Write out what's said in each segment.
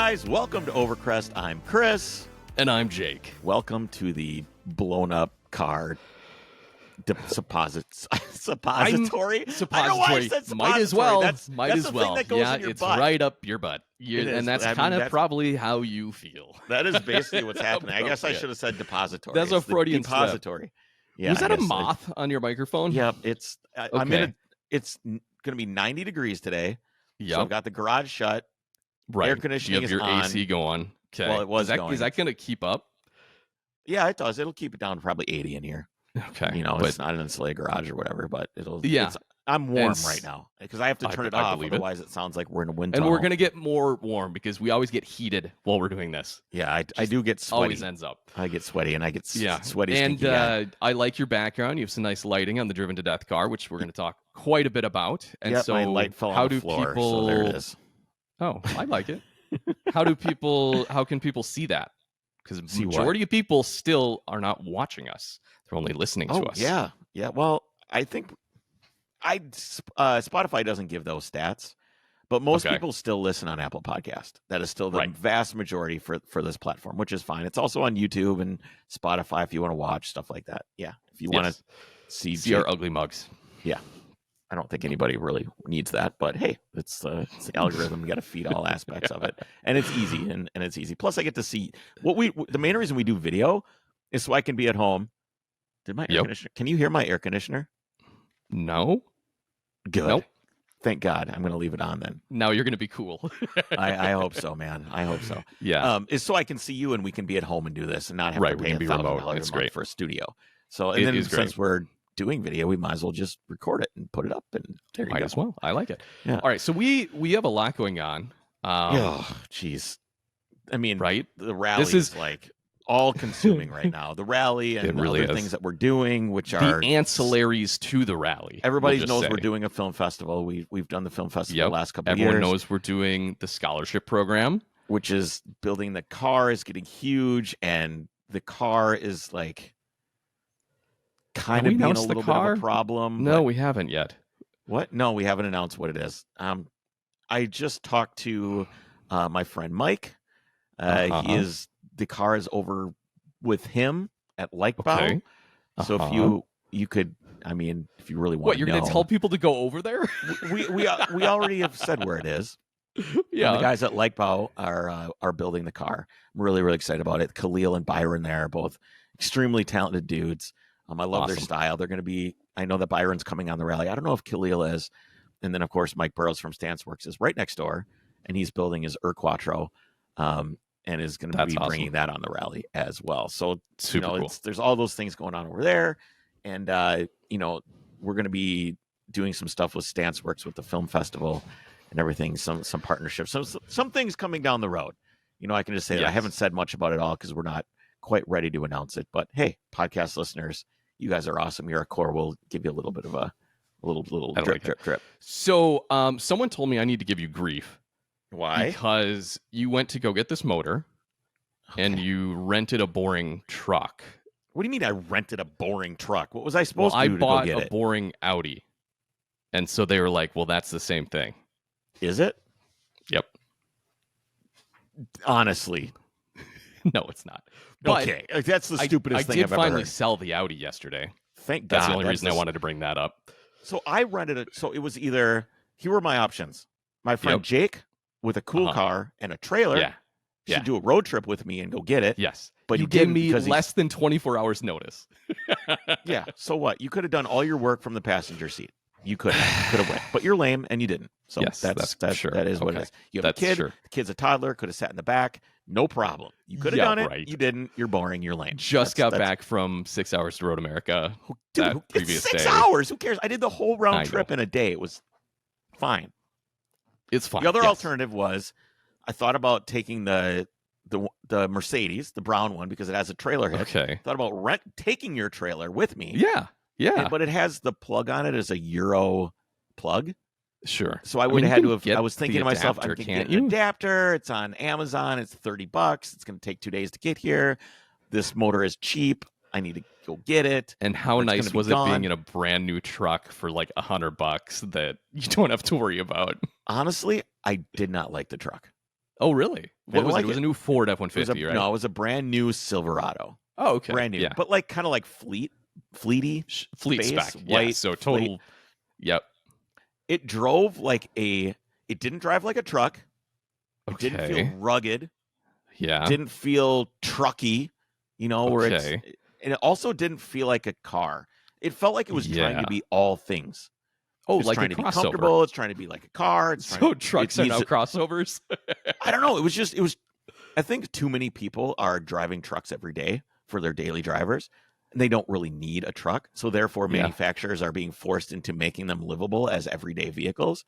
guys, welcome to Overcrest. I'm Kris. And I'm Jake. Welcome to the blown up car suppository. I don't know why I said suppository. Might as well. That's the thing that goes in your it's butt. right up your butt. And that's kind of probably how you feel. That is basically what's happening. I guess I should have said depository. That's a Freudian depository. Yeah, was that a moth on your microphone? Yeah, it's. Okay. It's going to be 90 degrees today. Yeah, so I've got the garage shut. Right. Air conditioning you have your on. AC going. Okay. Well, it was Is that going to keep up? Yeah, it does. It'll keep it down to probably 80 in here. Okay. It's not an insulated garage or whatever, but it'll. Yeah. I'm warm right now because I have to turn it off. Otherwise, it sounds like we're in a wind tunnel. And we're going to get more warm because we always get heated while we're doing this. Yeah, I do get sweaty. Always ends up. I get sweaty and I get sweaty. And I like your background. You have some nice lighting on the Driven to Death car, which we're going to talk quite a bit about. And so my light fell on the floor, so there it is. Oh, I like it. How can people see that? Because the majority of people still are not watching us. They're only listening to us. Yeah. Well, I think Spotify doesn't give those stats, but most people still listen on Apple Podcast. That is still the vast majority for this platform, which is fine. It's also on YouTube and Spotify if you want to watch stuff like that. Yeah. If you want to see our ugly mugs. Yeah. I don't think anybody really needs that, but hey, it's the algorithm. We got to feed all aspects of it, and it's easy. And it's easy. Plus, I get to see the main reason we do video is so I can be at home. Did my air conditioner? Can you hear my air conditioner? No. Good. Nope. Thank God. I'm going to leave it on then. Now you're going to be cool. I hope so, man. I hope so. Yeah. Is so I can see you and we can be at home and do this and not have to pay $1,000 a month for a studio. So and then since we're doing video, we might as well just record it and put it up, and there you go. Might as well. I like it. Yeah. All right, so we have a lot going on. Jeez. I mean, right? The rally is like all consuming right now. The rally and other things that we're doing, which are the ancillaries to the rally. Everybody knows we're doing a film festival. We've done the film festival the last couple of years. Everyone knows we're doing the scholarship program, which is building the car is getting huge, and the car is like kind of being a little bit of a problem. No, we haven't yet. What? No, we haven't announced what it is. I just talked to my friend Mike. The car is over with him at Likebow. Okay. So if you could, I mean, if you really want, what you're going to tell people to go over there? we already have said where it is. Yeah, and the guys at Likebow are building the car. I'm really excited about it. Khalil and Byron there are both extremely talented dudes. I love their style. They're going to be. I know that Byron's coming on the rally. I don't know if Khalil is, and then of course Mike Burrows from StanceWorks is right next door, and he's building his Quattro, and is going to be bringing that on the rally as well. So cool. There's all those things going on over there, and we're going to be doing some stuff with StanceWorks with the film festival and everything. Some partnerships. Some things coming down the road. I can just say that I haven't said much about it all because we're not quite ready to announce it. But hey, podcast listeners, you guys are awesome. You're a core. We'll give you a little bit of a little drip. So someone told me I need to give you grief. Why? Because you went to go get this motor and you rented a boring truck. What do you mean I rented a boring truck? What was I supposed to do to go get it? I bought a boring Audi. And so they were like, well, that's the same thing. Is it? Yep. Honestly. No, it's not. But okay, that's the stupidest thing I've ever heard. I did finally sell the Audi yesterday. Thank God. That's the only reason I wanted to bring that up. So I rented it. So it was either, here were my options. My friend Jake with a cool car and a trailer should do a road trip with me and go get it. Yes. But you gave me less than 24 hours notice. Yeah. So what? You could have done all your work from the passenger seat. You could have went, but you're lame and you didn't. So that's sure. That is what it is. You have a kid. The kid's a toddler. Could have sat in the back. No problem. You could have done it. Right. You didn't. You're boring. You're lame. Just got back from 6 hours to Road America. Dude, it's 6 hours. Who cares? I did the whole round trip in a day. It was fine. It's fine. The other alternative was I thought about taking the Mercedes, the brown one, because it has a trailer hitch. Okay. Thought about taking your trailer with me. Yeah. But it has the plug on it as a Euro plug. Sure. So I would have had to have. I was thinking to myself, I can get an adapter. It's on Amazon. It's $30. It's going to take 2 days to get here. This motor is cheap. I need to go get it. And how nice was it being in a brand new truck for like $100 that you don't have to worry about? Honestly, I did not like the truck. Oh, really? What was it? It was a new Ford F-150, right? No, it was a brand new Silverado. Oh, okay. Brand new. Yeah. But like kind of like fleety Fleet space, spec. white. Yeah, so total. Yep. It drove like it didn't drive like a truck. It didn't feel Okay. rugged. Yeah. Didn't feel trucky, where Okay. and it also didn't feel like a car. It felt like it was trying to Yeah. be all things. Oh, It's like a trying to be crossover. comfortable. It's trying to be like a car. It's So trucks are now crossovers? I don't know. It was, I think too many people are driving trucks every day for their daily drivers, and they don't really need a truck. So therefore, Yeah. manufacturers are being forced into making them livable as everyday vehicles.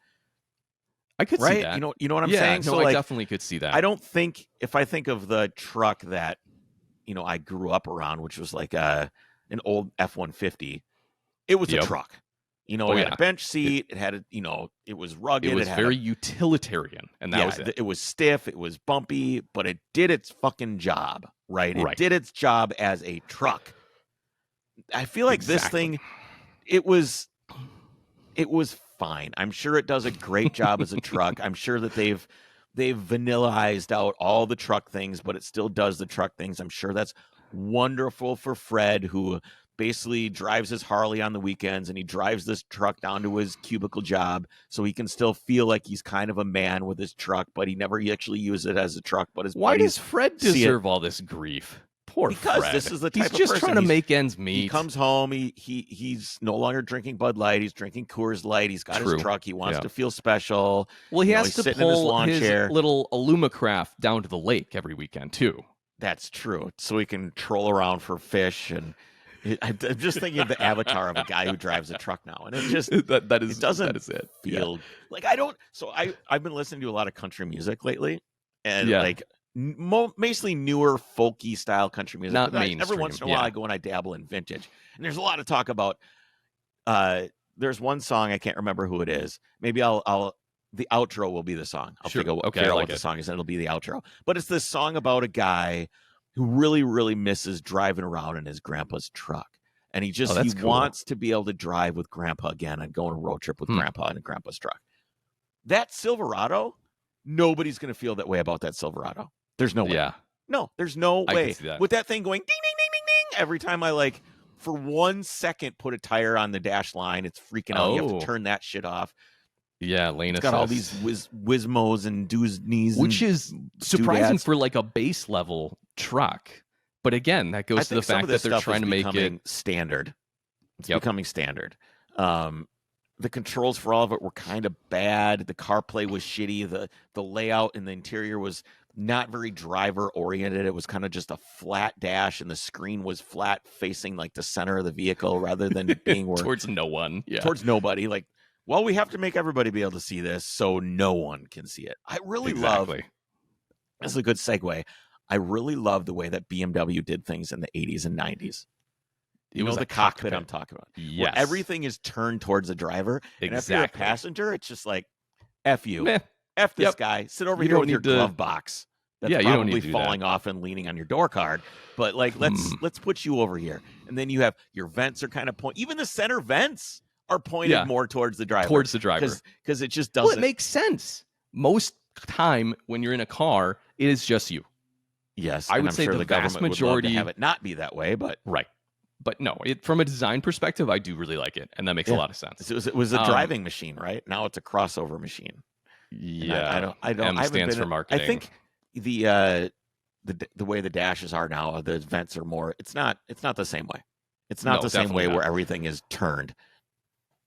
I could see Right? that. You know what I'm Yeah, saying? no, So I like, definitely could see that. I don't think, if I think of the truck that, I grew up around, which was like an old F-150, it was a truck. It had a bench seat. It had it was rugged. It was very utilitarian, and that was it. It was stiff. It was bumpy, but it did its fucking job, right? Right. It did its job as a truck. I feel like this thing, it was fine. I'm sure it does a great job as a truck. I'm sure that they've vanillaized out all the truck things, but it still does the truck things. I'm sure that's wonderful for Fred, who basically drives his Harley on the weekends, and he drives this truck down to his cubicle job so he can still feel like he's kind of a man with his truck, but he never actually uses it as a truck. But why does Fred deserve all this grief? Poor because Fred. This is the type he's of just person. Trying to make ends meet. He comes home. He's no longer drinking Bud Light. He's drinking Coors Light. He's got his truck. He wants to feel special. Well, he has to pull his little Alumacraft down to the lake every weekend too. That's true. So he can troll around for fish, and I'm just thinking of the avatar of a guy who drives a truck now, and it just it doesn't feel like I don't. So I've been listening to a lot of country music lately, and like mostly newer folky style country music. Not mainstream. Every once in a while, I go and I dabble in vintage, and there's a lot of talk about. There's one song I can't remember who it is. Maybe I'll the outro will be the song. I'll figure out what the song is, and it'll be the outro. But it's this song about a guy who really, really misses driving around in his grandpa's truck. And he wants to be able to drive with grandpa again and go on a road trip with grandpa in grandpa's truck. That Silverado, nobody's going to feel that way about that Silverado. There's no way. Yeah. No, there's no way. Can see that. With that thing going ding, ding, ding, ding, ding, every time I for 1 second put a tire on the dash line, it's freaking out. You have to turn that shit off. Yeah, lane assist. Got all these Wizmos and Doozies, which is surprising for like a base level truck. But again, that goes to the fact that they're trying to make it standard. It's becoming standard. The controls for all of it were kind of bad. The CarPlay was shitty. The layout in the interior was not very driver oriented. It was kind of just a flat dash, and the screen was flat facing like the center of the vehicle rather than being towards no one. Yeah. Towards nobody. Like, well, we have to make everybody be able to see this so no one can see it. I really love, this is a good segue. I really love the way that BMW did things in the 80s and 90s. It was the cockpit I'm talking about. Yes. Where everything is turned towards the driver. Exactly. And if you're a passenger, it's just like, F you. Meh. F this guy. Sit over here with your glove box. That's probably falling off and leaning on your door card. But like, let's put you over here. And then you have your vents are kind of even the center vents are pointed more towards the driver. Towards the driver. Because it just doesn't. Well, it makes sense. Most time when you're in a car, it is just you. Yes. I would say the vast majority would love to have it not be that way, but right. But no, from a design perspective, I do really like it, and that makes a lot of sense. It was a driving machine, right? Now it's a crossover machine. Yeah, I don't. M stands for marketing. I think the way the dashes are now, the vents are more. It's not the same way. It's not the same way where everything is turned.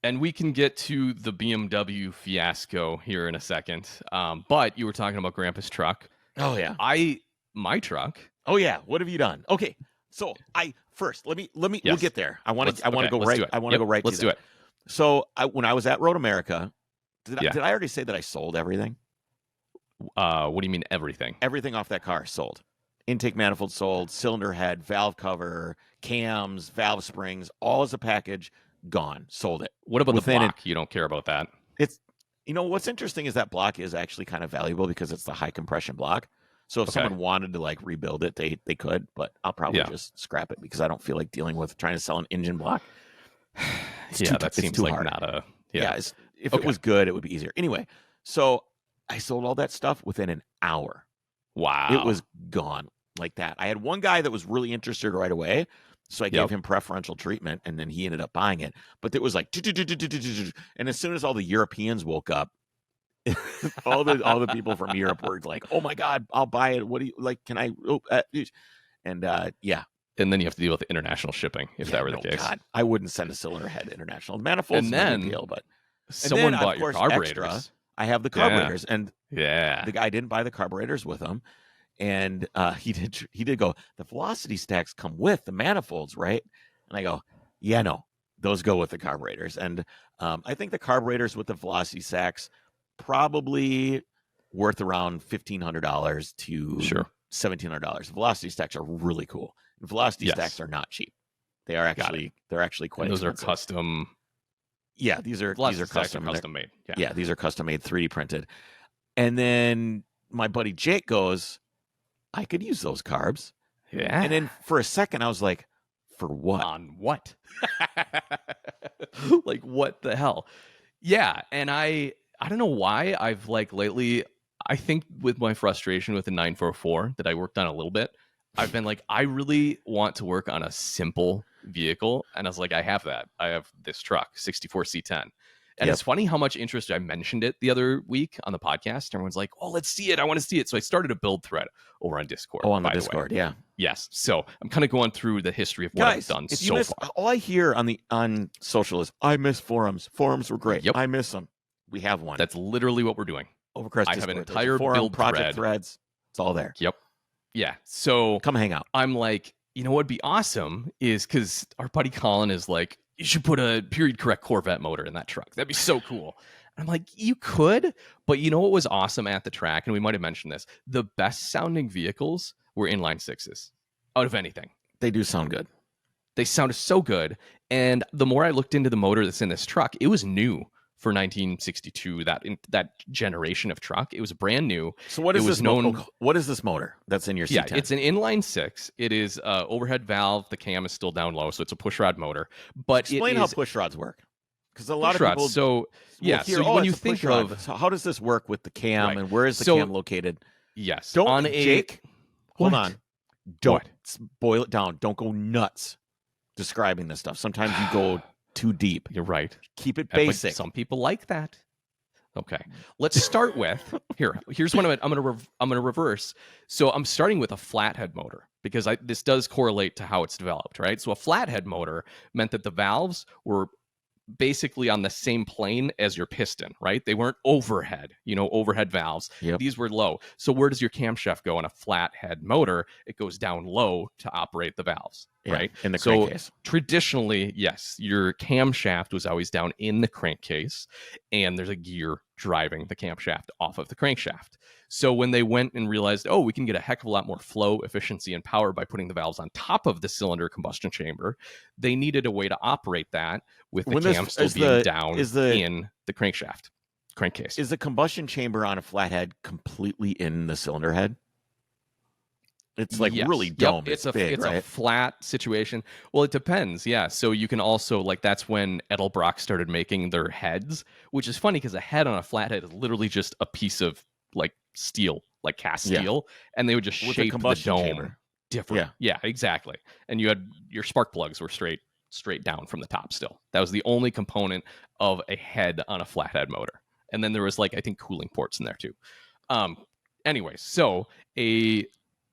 And we can get to the BMW fiasco here in a second. But you were talking about Grandpa's truck. Oh yeah. My truck. Oh yeah. What have you done? Okay. So let me we'll get there. I want to go right. I want to go right. Let's do it. So when I was at Road America, did I already say that I sold everything? What do you mean everything? Everything off that car sold. Intake manifold sold, cylinder head, valve cover, cams, valve springs, all as a package, gone. Sold it. What about the block? You don't care about that? It's what's interesting is that block is actually kind of valuable because it's the high compression block. So if someone wanted to like rebuild it, they could, but I'll probably just scrap it because I don't feel like dealing with trying to sell an engine block. That seems like hard. Not a if it was good, it would be easier. Anyway, so I sold all that stuff within an hour. Wow. It was gone like that. I had one guy that was really interested right away, so I gave him preferential treatment, and then he ended up buying it. But it was like, and as soon as all the Europeans woke up, all the people from Europe were like, "Oh my God, I'll buy it. What do you like? Can I?" And yeah. And then you have to deal with international shipping if that were the case. God, I wouldn't send a cylinder head international. Manifolds is no big deal, but someone bought your carburetors. Extra, I have the carburetors, and the guy didn't buy the carburetors with him, and he did go, the velocity stacks come with the manifolds, right? And I go, yeah, no, those go with the carburetors, and I think the carburetors with the velocity stacks probably worth around $1,500 to $1,700. The velocity stacks are really cool. And velocity stacks are not cheap. They are actually quite. And those expensive. are custom. Yeah, these are custom made. Yeah, these are custom made, 3D printed. And then my buddy Jake goes, I could use those carbs. Yeah. And then for a second I was like, for what? On what? Like, what the hell? Yeah, and I don't know why I've like lately, I think with my frustration with the 944 that I worked on a little bit, I've been like, I really want to work on a simple vehicle. And I was like, I have that. I have this truck, 64 C10. And it's funny how much interest I mentioned it the other week on the podcast. Everyone's like, oh, let's see it. I want to see it. So I started a build thread over on Discord. Oh, on the Discord, yeah. Yes. So I'm kind of going through the history of what I've done so far. All I hear on social is, I miss forums. Forums were great. Yep. I miss them. We have one. That's literally what we're doing. Overcrest Discord. I have an entire forum, build project threads. It's all there. Yep. Yeah. So come hang out. I'm like, you know what'd be awesome is because our buddy Colin is like, you should put a period correct Corvette motor in that truck. That'd be so cool. And I'm like, you could, but you know what was awesome at the track? And we might have mentioned this. The best sounding vehicles were inline sixes out of anything. They do sound good. They sounded so good. And the more I looked into the motor that's in this truck, it was new for 1962, that generation of truck. It was brand new. So what is this what is this motor that's in your C10? Yeah, it's an inline six. It is overhead valve. The cam is still down low, so it's a pushrod motor. But explain how pushrods work, because a lot of people. So when you think of, so how does this work with the cam, and where is the cam located? Yes, Jake. Hold on. Don't boil it down. Don't go nuts describing this stuff. Sometimes you go too deep. You're right. Keep it basic. But some people like that. Okay, let's start with here's one of it. I'm gonna reverse. So I'm starting with a flathead motor because this does correlate to how it's developed, right? So a flathead motor meant that the valves were basically on the same plane as your piston, right? They weren't overhead, overhead valves. Yep. These were low. So where does your camshaft go on a flathead motor? It goes down low to operate the valves, right? In the crankcase. Traditionally, yes, your camshaft was always down in the crankcase, and there's a gear driving the camshaft off of the crankshaft. So when they went and realized, oh, we can get a heck of a lot more flow, efficiency, and power by putting the valves on top of the cylinder combustion chamber, they needed a way to operate that with the cam still being down in the crankcase. Is the combustion chamber on a flathead completely in the cylinder head? It's like really domed. It's big, right? a flat situation. Well, it depends. Yeah. So you can also, that's when Edelbrock started making their heads, which is funny because a head on a flathead is literally just a piece of steel, cast steel, and they would just shape the dome chamber different. Yeah, exactly. And you had your spark plugs were straight down from the top still. That was the only component of a head on a flathead motor. And then there was I think cooling ports in there too. Anyway, so a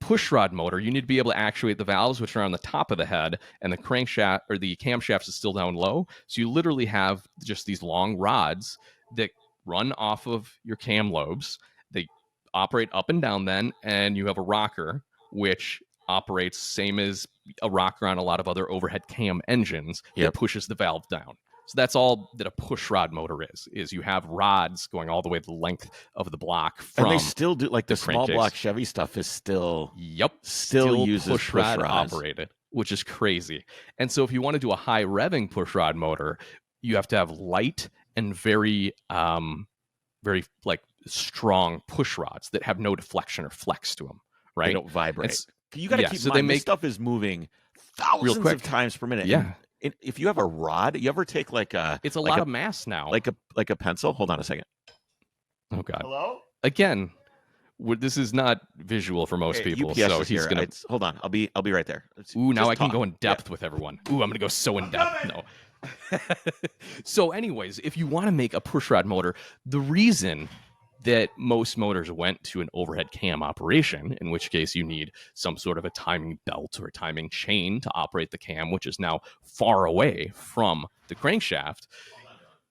pushrod motor, you need to be able to actuate the valves, which are on the top of the head, and the crankshaft or the camshaft is still down low. So you literally have just these long rods that run off of your cam lobes. They operate up and down then, and you have a rocker, which operates same as a rocker on a lot of other overhead cam engines that pushes the valve down. So that's all that a pushrod motor is you have rods going all the way the length of the block from. And they still do the small block Chevy stuff is still still uses pushrod operated, which is crazy. And so if you want to do a high revving pushrod motor, you have to have light and very strong push rods that have no deflection or flex to them, right? They don't vibrate. You got to keep in mind, this stuff is moving thousands of times per minute. Yeah. And if you have a rod, you ever take it's a lot of mass now. Like a pencil? Hold on a second. Oh God. Hello? again, this is not visual for most people. UPS So is he's here. going to hold on. I'll be right there. Ooh, now Just I can talk. go in depth with everyone. Ooh, I'm going to go so in depth. No. So anyways, if you want to make a pushrod motor, the reason that most motors went to an overhead cam operation, in which case you need some sort of a timing belt or a timing chain to operate the cam, which is now far away from the crankshaft.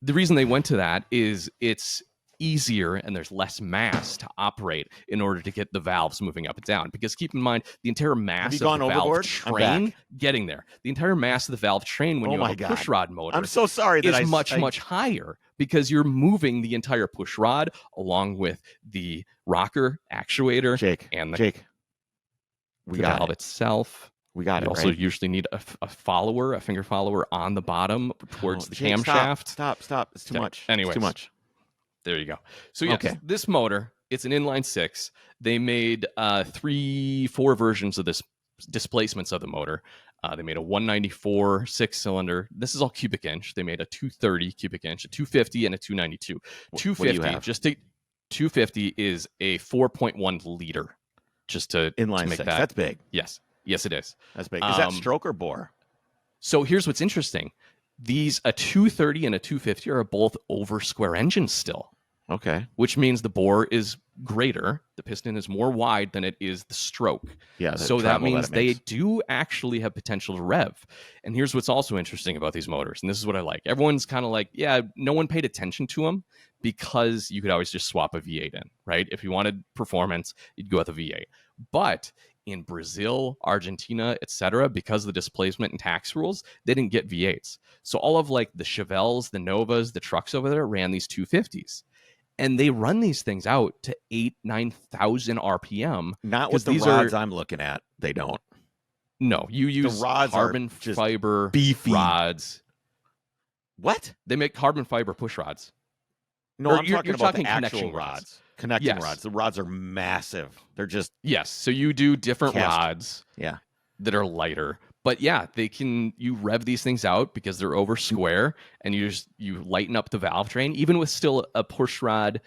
The reason they went to that is it's easier and there's less mass to operate in order to get the valves moving up and down. Because keep in mind, the entire mass of the valve train getting there, the entire mass of the valve train when you have a pushrod motor, I'm so sorry that is much higher because you're moving the entire pushrod along with the rocker actuator and the valve itself. We got it. You also usually need a finger follower on the bottom towards the camshaft. Stop. It's too much. Anyways, it's too much. There you go. So yes, this motor, it's an inline 6. They made 3-4 versions of this displacements of the motor. They made a 194 6-cylinder. This is all cubic inch. They made a 230 cubic inch, a 250, and a 292. 250 is a 4.1 liter. Just to inline make 6. That. That's big. Yes, it is. That's big. Is that stroke or bore? So here's what's interesting. A 230 and a 250 are both over square engines still. Okay. Which means the bore is greater. The piston is more wide than it is the stroke. Yeah. So that means they do actually have potential to rev. And here's what's also interesting about these motors. And this is what I like. Everyone's kind of like, yeah, no one paid attention to them because you could always just swap a V8 in, right? If you wanted performance, you'd go with a V8. But in Brazil, Argentina, etc., because of the displacement and tax rules, they didn't get V8s. So all of like the Chevelles, the Novas, the trucks over there ran these 250s. And they run these things out to 8,000-9,000 RPM. Not with the rods I'm looking at. They don't. No, you use carbon fiber beefy rods. What? They make carbon fiber push rods. No, I'm talking about the actual rods. Connecting rods. The rods are massive. They're just so you do different rods. Yeah. That are lighter. But yeah, you rev these things out because they're over square, and you lighten up the valve train. Even with still a pushrod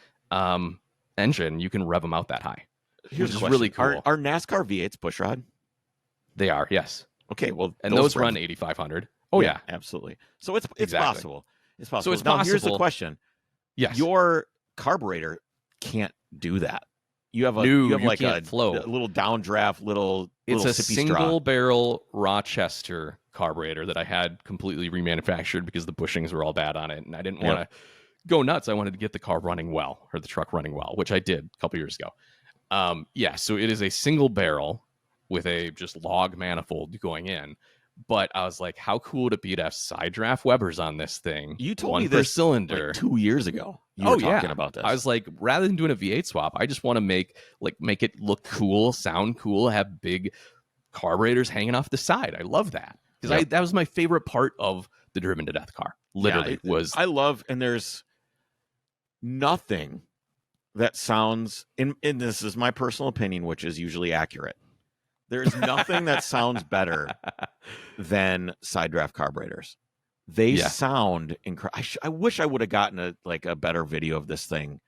engine, you can rev them out that high. Which is really cool. Are NASCAR V8s pushrod? They are, yes. Okay, well, and those run 8,500. Oh yeah, absolutely. So it's possible. It's possible. So it's now possible. Here's the question. Yes. Your carburetor can't do that. You have a little downdraft, It's a single straw. barrel Rochester carburetor that I had completely remanufactured because the bushings were all bad on it, and I didn't want to go nuts. I wanted to get the car running well, or the truck running well, which I did a couple years ago. So it is a single barrel with a just log manifold going in. But I was like, how cool would it be to have side draft Webers on this thing? You told me this cylinder like 2 years ago. You were talking about this. I was like, rather than doing a V8 swap, I just want to make it look cool, sound cool, have big carburetors hanging off the side. I love that because that was my favorite part of the Driven to Death car. Literally, I love, and there's nothing that sounds. And this is my personal opinion, which is usually accurate. There's nothing that sounds better than side draft carburetors. They sound incredible. I wish I would have gotten a better video of this thing.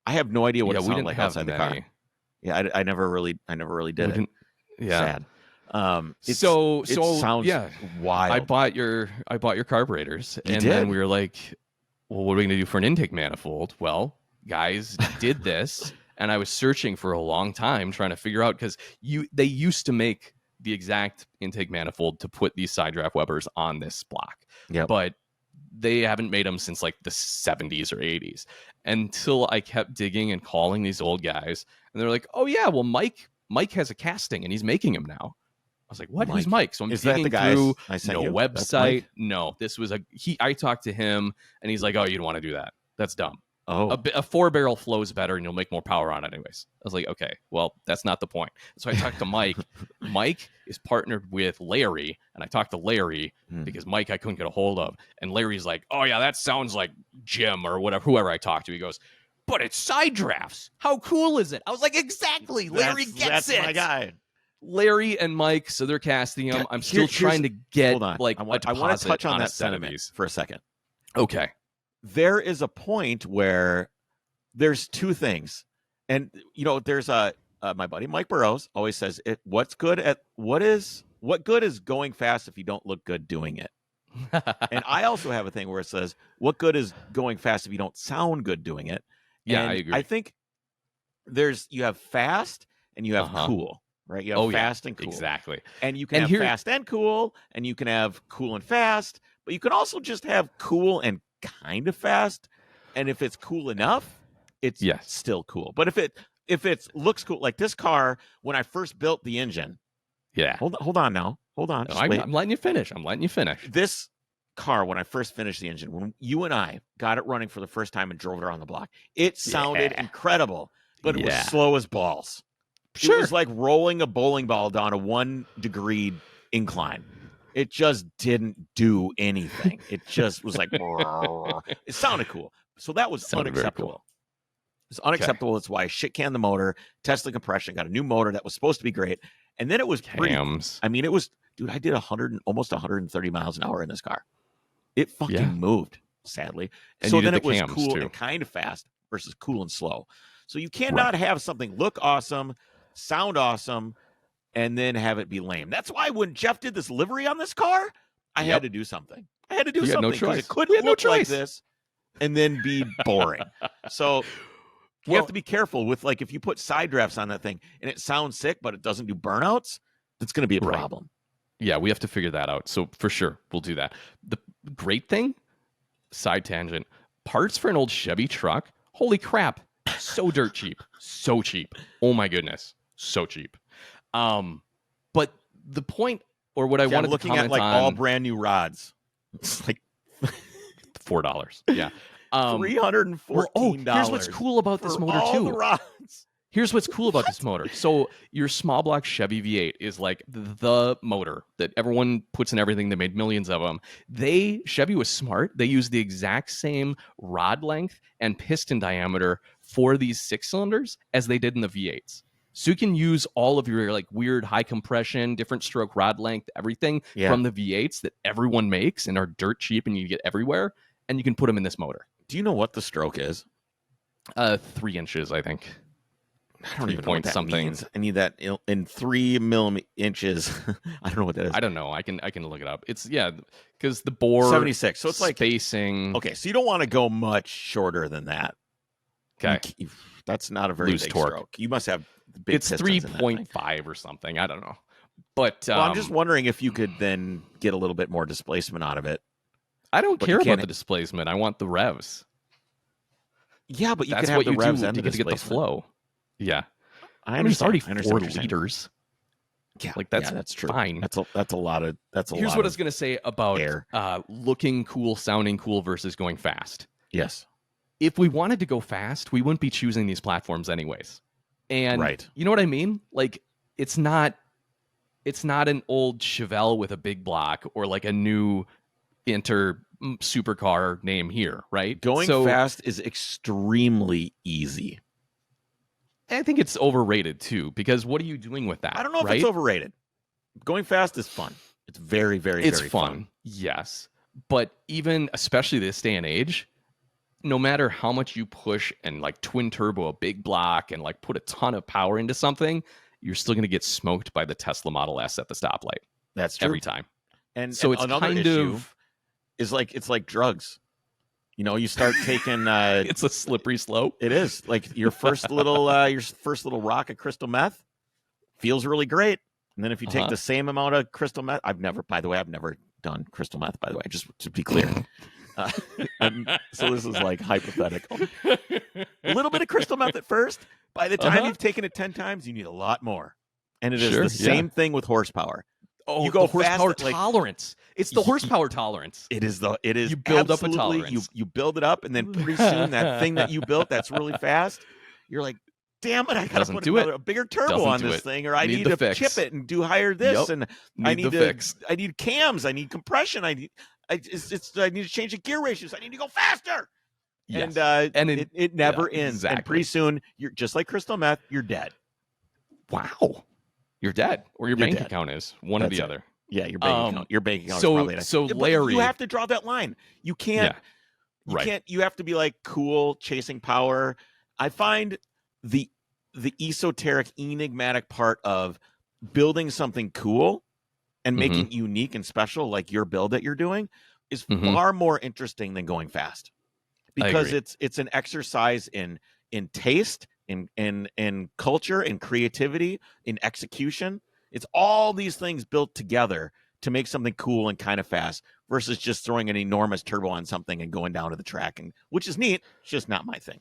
I have no idea what it sounded like outside the car. Yeah, I never really did it. Yeah. Sad. It sounds wild. I bought your carburetors, then we were like, well, what are we going to do for an intake manifold? Well, guys did this. And I was searching for a long time trying to figure out, because they used to make the exact intake manifold to put these side draft Webers on this block. Yep. But they haven't made them since like the 70s or 80s, until I kept digging and calling these old guys. And they're like, oh, yeah, well, Mike has a casting and he's making them now. I was like, what? Who's Mike? So I'm digging through no website. No, this was I talked to him and he's like, oh, you don't want to do that. That's dumb. Oh, a 4-barrel flows better and you'll make more power on it anyways. I was like, okay, well, that's not the point. So I talked to Mike. Mike is partnered with Larry, and I talked to Larry because Mike I couldn't get a hold of. And Larry's like, oh, yeah, that sounds like Jim or whatever, whoever I talked to. He goes, but it's side drafts. How cool is it? I was like, exactly. Larry gets it. That's my guy. Larry and Mike, so they're casting them. I'm still trying to get hold on. like I want to touch on that sentiment for a second. Okay. There is a point where there's two things. And there's my buddy Mike Burrows always says what good is going fast if you don't look good doing it. And I also have a thing where it says, what good is going fast if you don't sound good doing it? Yeah, and I agree. I think you have fast and you have cool, right? You have fast and cool. Exactly. And you can have fast and cool, and you can have cool and fast, but you can also just have cool and kind of fast. And if it's cool enough, it's still cool. But if it looks cool, like this car, when I first built the engine. Yeah. Hold on now. Hold on. No, I'm letting you finish. This car, when I first finished the engine, when you and I got it running for the first time and drove it around the block, it sounded incredible, but it was slow as balls. Sure. It was like rolling a bowling ball down a 1 degree incline. It just didn't do anything. It just was like, it sounded cool. So that was unacceptable. Cool. It's unacceptable. That's why I shit-canned the motor, tested the compression, got a new motor that was supposed to be great. And then it was Cams. I mean, it was, dude, I did almost 130 miles an hour in this car. It fucking moved, sadly. And so then it was cool and kind of fast versus cool and slow. So you cannot have something look awesome, sound awesome, and then have it be lame. That's why when Jeff did this livery on this car, I had to do something. I had to do something because it couldn't look like this and then be boring. So you have to be careful with, like, if you put side drafts on that thing and it sounds sick, but it doesn't do burnouts, that's going to be a problem. Yeah, we have to figure that out. So for sure, we'll do that. The great thing, side tangent, parts for an old Chevy truck, holy crap, so dirt cheap. So cheap. Oh my goodness. So cheap. But the point, or what I wanted to comment at like on, all brand new rods. It's like $4. Yeah. $314. Here's what's cool about this motor all too. The rods. Here's what's cool about this motor. So your small block Chevy V8 is like the motor that everyone puts in everything. They made millions of them. Chevy was smart. They used the exact same rod length and piston diameter for these 6-cylinders as they did in the V8s. So you can use all of your like weird high compression, different stroke rod length, everything from the V8s that everyone makes and are dirt cheap and you get everywhere, and you can put them in this motor. Do you know what the stroke is? 3 inches, I think. I don't even know what that means. I need that in 3 inches. I don't know what that is. I don't know. I can look it up. It's because the bore 76. So it's like spacing. Okay, so you don't want to go much shorter than that. Okay, that's not a very big torque. Stroke. You must have big. It's 3.5 or something. I don't know. But I'm just wondering if you could then get a little bit more displacement out of it. I don't care about the displacement. I want the revs. Yeah, but you can have the revs and the displacement. Get the flow. Yeah, I understand. It's already 4 liters. Yeah, like that's true. Fine. That's a lot of. Here's what I was gonna say about looking cool, sounding cool versus going fast. Yes. If we wanted to go fast, we wouldn't be choosing these platforms anyways. And you know what I mean? Like it's not an old Chevelle with a big block or like a new supercar name here, right? Going fast is extremely easy. I think it's overrated too, because what are you doing with that? I don't know if it's overrated. Going fast is fun. It's very, very, very fun. Yes. But even, especially this day and age, no matter how much you push and like twin turbo a big block and like put a ton of power into something, you're still going to get smoked by the Tesla Model S at the stoplight. That's true. Every time. And so it's another kind issue of is like, it's like drugs. You know, you start taking it's a slippery slope. It is. Like your first little rock of crystal meth feels really great. And then if you take the same amount of crystal meth, I've never done crystal meth, by the way, just to be clear. So this is like hypothetical. A little bit of crystal meth at first. By the time you've taken it 10 times, you need a lot more. And it is the same thing with horsepower. Oh, you go the horsepower fast, tolerance. It's the horsepower tolerance. It is. You build up a tolerance. You build it up, and then pretty soon that thing that you built that's really fast, you're like, damn it, I gotta put a bigger turbo on this thing, or I need to chip it and do higher this, and I need cams, I need compression, I need to change the gear ratios, I need to go faster. Yes. And it never ends. Exactly. And pretty soon, you're just like crystal meth, you're dead. Wow. You're dead, or your bank account is one or the other. Yeah, your bank account. Your bank account is probably so Larry, you have to draw that line. You can't. You can't. You have to be like cool, chasing power. I find the the esoteric, enigmatic part of building something cool and making it unique and special, like your build that you're doing, is far more interesting than going fast, because it's an exercise in taste, in culture, in creativity, in execution. It's all these things built together to make something cool and kind of fast, versus just throwing an enormous turbo on something and going down to the track, and which is neat. It's just not my thing.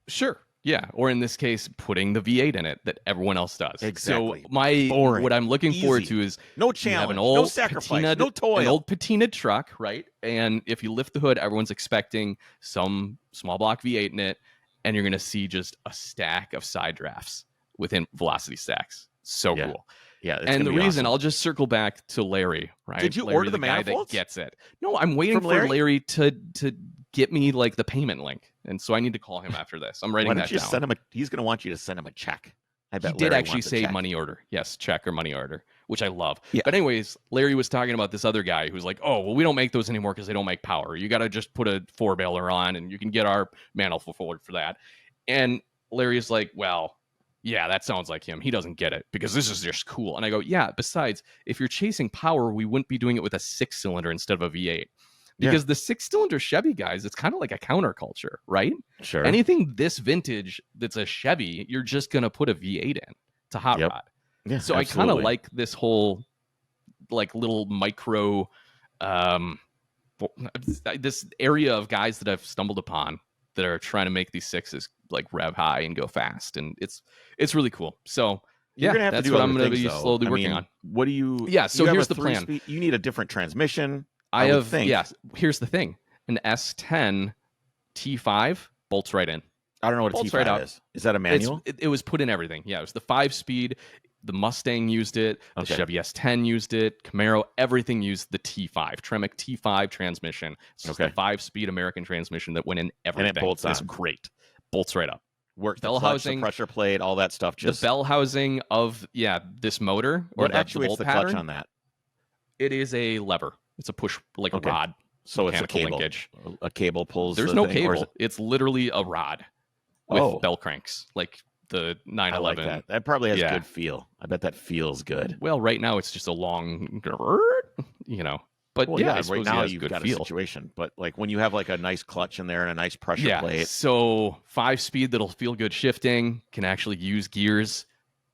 Sure. Yeah. Or in this case, putting the V8 in it that everyone else does. Exactly. So what I'm looking forward to is no challenge, no sacrifice, no toil. An old patinaed truck, right? And if you lift the hood, everyone's expecting some small block V8 in it, and you're going to see just a stack of side drafts within velocity stacks. So cool. Yeah. And the reason, I'll just circle back to Larry, right? Did you Larry, order the guy manifolds? that gets it. No, I'm waiting for Larry to get me like the payment link, and so I need to call him after this. I'm writing that down. He's going to want you to send him a check. I bet he did Larry actually say check. money order. Yes, check or money order, which I love. Yeah. But anyways, Larry was talking about this other guy who's like, oh, well, we don't make those anymore because they don't make power. You got to just put a 4-baler on, and you can get our manifold forward for that. And Larry's like, well, yeah, that sounds like him. He doesn't get it because this is just cool. And I go, yeah, besides, if you're chasing power, we wouldn't be doing it with a 6-cylinder instead of a V8. Because the 6-cylinder Chevy, guys, it's kind of like a counterculture, right? Sure. Anything this vintage that's a Chevy, you're just going to put a V8 in to hot rod. Yeah, so absolutely. I kind of like this whole like little micro this area of guys that I've stumbled upon that are trying to make these 6s like rev high and go fast, and it's really cool. So you're gonna have that's to do what I'm going to to be slowly working on. What do you? Yeah. So here's the plan. Speed, you need a different transmission. I have. Yeah. Here's the thing. An S10 T5 bolts right in. I don't know what a T5 right is. Is that a manual? It was put in everything. Yeah. It was the 5-speed. The Mustang used it. The Chevy S10 used it. Camaro, everything used the T5. Tremec T5 transmission. It's just the 5-speed American transmission that went in everything. And it bolts on. It's great. Bolts right up. Works bell housing, the pressure plate, all that stuff. Just the bell housing of this motor. What actuates the clutch on that? It is a lever. It's a push, like a rod. So it's a cable. Linkage. A cable pulls. There's no cable. It's literally a rod with bell cranks, like the 911. I like that. That probably has a good feel. I bet that feels good. Well, right now it's just a long, But right now you've got a situation. But like when you have like a nice clutch in there and a nice pressure plate. So 5-speed that'll feel good shifting, can actually use gears,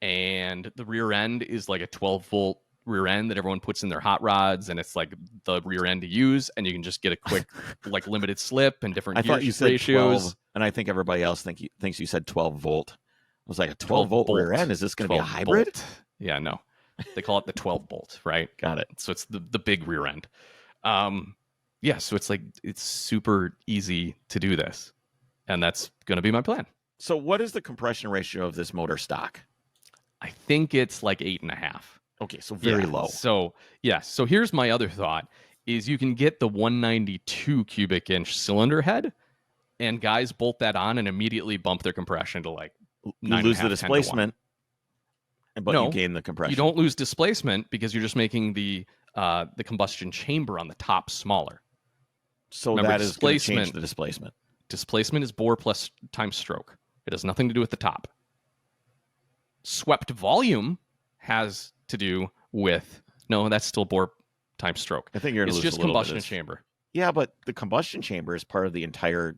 and the rear end is like a 12-volt rear end that everyone puts in their hot rods, and it's like the rear end to use, and you can just get a quick like limited slip and different gear ratios. 12, and I think everybody else thinks you said 12 volt. I was like, a 12 volt rear end? Is this going to be a hybrid? Bolt. Yeah, no. They call it the 12 bolt, right? Got it. So it's the big rear end. So it's like it's super easy to do this, and that's going to be my plan. So what is the compression ratio of this motor stock? I think it's like 8.5. Okay, so very low. So so here's my other thought: is you can get the 192 cubic inch cylinder head, and guys bolt that on and immediately bump their compression to like 9.5. You lose the displacement, but you gain the compression. You don't lose displacement because you're just making the combustion chamber on the top smaller. So remember, that is going to change the displacement. Displacement is bore plus times stroke. It has nothing to do with the top. Swept volume has to do with that's still bore times stroke. I think you're going to lose just a little combustion bit chamber. Yeah, but the combustion chamber is part of the entire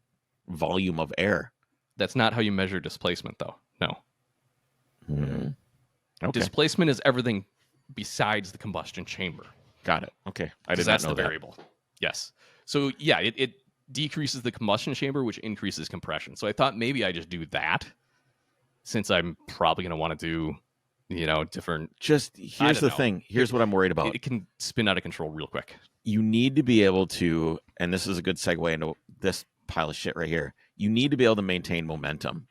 volume of air. That's not how you measure displacement, though. No. Mm-hmm. Okay. Displacement is everything besides the combustion chamber. Got it. Okay. I did not know that's the that. variable. Yes. So it decreases the combustion chamber, which increases compression. So I thought maybe I just do that, since I'm probably going to want to do different. Just here's the thing. Here's what I'm worried about. It can spin out of control real quick. You need to be able to, and this is a good segue into this pile of shit right here. You need to be able to maintain momentum.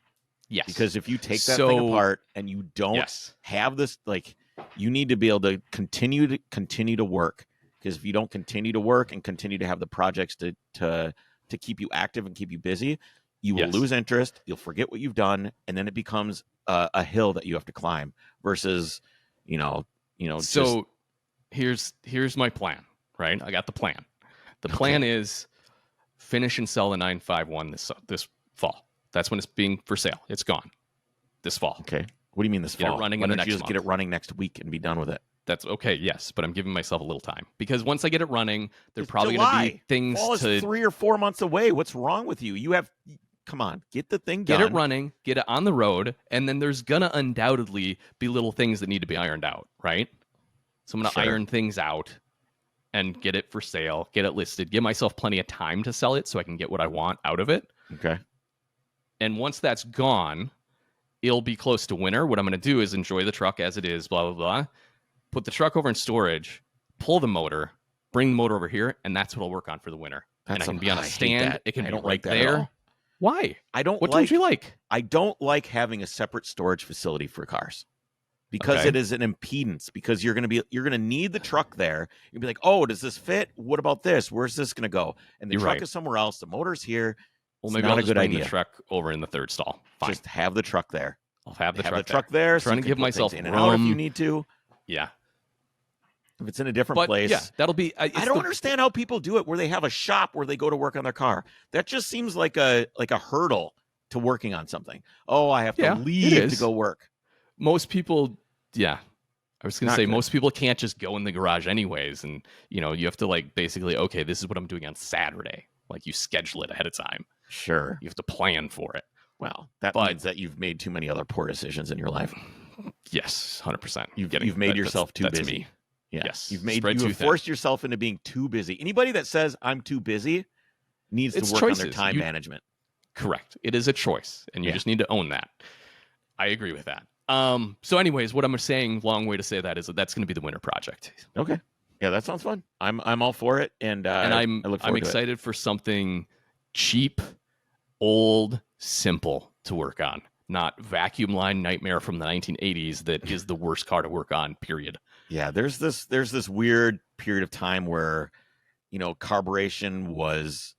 Yes. Because if you take that thing apart and you don't have this, like, you need to be able to continue to work. Because if you don't continue to work and continue to have the projects to keep you active and keep you busy, you will lose interest. You'll forget what you've done, and then it becomes a hill that you have to climb. Versus, So here's my plan. Right, I got the plan. The plan is finish and sell the 951 this fall. That's when it's being for sale. It's gone. this fall. Okay. What do you mean this Get fall? it running Why in the don't you next just get it running next week and be done with it? That's okay, yes, but I'm giving myself a little time because once I get it running, there's It's probably going to July. be things Fall is to 3 or 4 months away. What's wrong with you? Come on, get the thing get done. it running, get it on the road, and then there's going to undoubtedly be little things that need to be ironed out, right? So I'm going to Sure. iron things out and get it for sale, get it listed, give myself plenty of time to sell it so I can get what I want out of it. Okay. And once that's gone, it'll be close to winter. What I'm going to do is enjoy the truck as it is, blah, blah, blah. Put the truck over in storage, pull the motor, bring the motor over here, and that's what I'll work on for the winter. And I can be on a stand. It can be right there. Why? What don't you like? I don't like having a separate storage facility for cars because it is an impedance. Because you're going to need the truck there. You'll be like, oh, does this fit? What about this? Where's this going to go? And the truck is somewhere else. The motor's here. Well, maybe I'll just bring the truck over in the third stall. Fine. Just have the truck there. I'll have the truck there. Trying to give myself in and out if you need to. Yeah. If it's in a different place. Yeah, that'll be. I don't understand how people do it where they have a shop where they go to work on their car. That just seems like a hurdle to working on something. Oh, I have to leave to go work. Most people, I was going to say, good. most people can't just go in the garage anyways. And, you have to basically, okay, this is what I'm doing on Saturday. Like you schedule it ahead of time. Sure. You have to plan for it. Well, that means that you've made too many other poor decisions in your life. Yes, 100%. You've made yourself too busy. Me. Yeah. Yes. You've forced yourself into being too busy. Anybody that says I'm too busy needs to work on their time management. Correct. It is a choice, and you just need to own that. I agree with that. So anyways, what I'm saying, long way to say that is that's going to be the winter project. Okay. Yeah, that sounds fun. I'm all for it, and I'm excited for something cheap, old, simple to work on. Not vacuum line nightmare from the 1980s that is the worst car to work on, period. Yeah, there's this weird period of time where, carburation was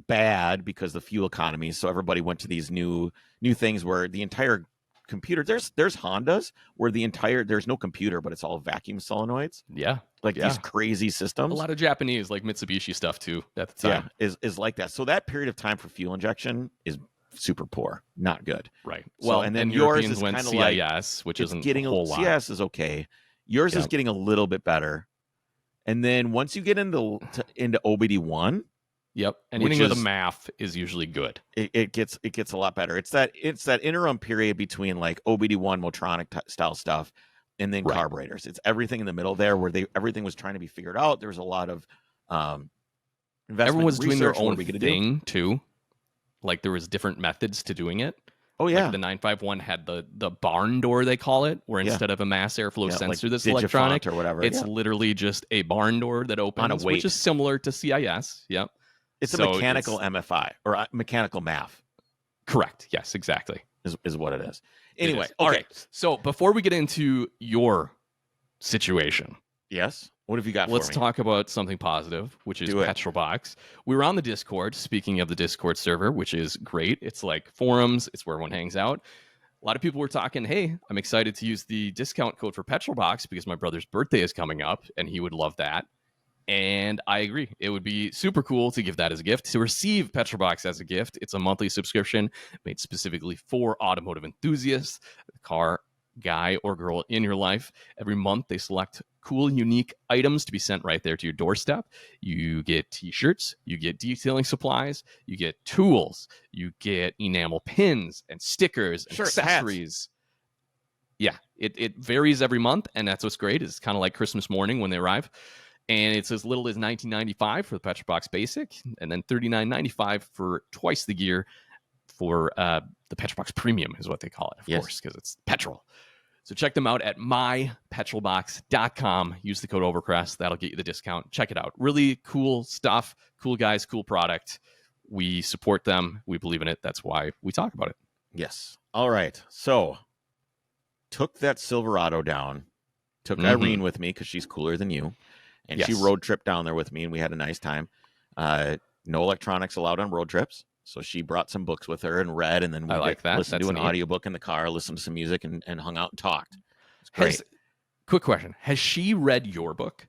bad because of the fuel economy. So everybody went to these new things where the entire computer, there's Hondas where there's no computer, but it's all vacuum solenoids. Yeah. These crazy systems. A lot of Japanese, like Mitsubishi stuff too at the time. Yeah, is like that. So that period of time for fuel injection is super poor, not good. Right. Well, and then yours is went kind of CIS, which isn't getting a whole lot. CIS is okay. Yours is getting a little bit better. And then once you get into OBD1, anything with a math is usually good. It gets a lot better. It's that interim period between like OBD1 Motronic style stuff and then carburetors. It's everything in the middle there where everything was trying to be figured out. There was a lot of investment. Everyone was doing their own thing too. Like there was different methods to doing it. Oh yeah, like the 951 had the barn door, they call it, where instead of a mass airflow sensor that's electronic, or whatever, it's literally just a barn door that opens, on a weight, which is similar to CIS. Yep, it's a mechanical MFI or a mechanical MAF. Correct. Yes, exactly. Is what it is. Anyway, all right. So before we get into your situation, yes. What have you got Let's for me? talk about something positive, which is Petrolbox. We were on the Discord, speaking of the Discord server, which is great. It's like forums. It's where everyone hangs out. A lot of people were talking, hey, I'm excited to use the discount code for Petrolbox because my brother's birthday is coming up, and he would love that. And I agree. It would be super cool to give that as a gift, to receive Petrolbox as a gift. It's a monthly subscription made specifically for automotive enthusiasts, the car guy or girl in your life. Every month they select cool, unique items to be sent right there to your doorstep. You get t-shirts, you get detailing supplies, you get tools, you get enamel pins and stickers, and accessories. Hats. Yeah, it varies every month, and that's what's great. It's kind of like Christmas morning when they arrive. And it's as little as $19.95 for the Petrolbox Basic, and then $39.95 for twice the gear for the Petrolbox Premium is what they call it, of course, because it's petrol. So check them out at mypetrolbox.com. Use the code Overcrest. That'll get you the discount. Check it out. Really cool stuff. Cool guys, cool product. We support them. We believe in it. That's why we talk about it. Yes. All right. So took that Silverado down. Took Irene with me because she's cooler than you. And she road tripped down there with me, and we had a nice time. No electronics allowed on road trips. So she brought some books with her and read, and then we listened to an audiobook in the car, listened to some music, and hung out and talked. It's great. Quick question. Has she read your book?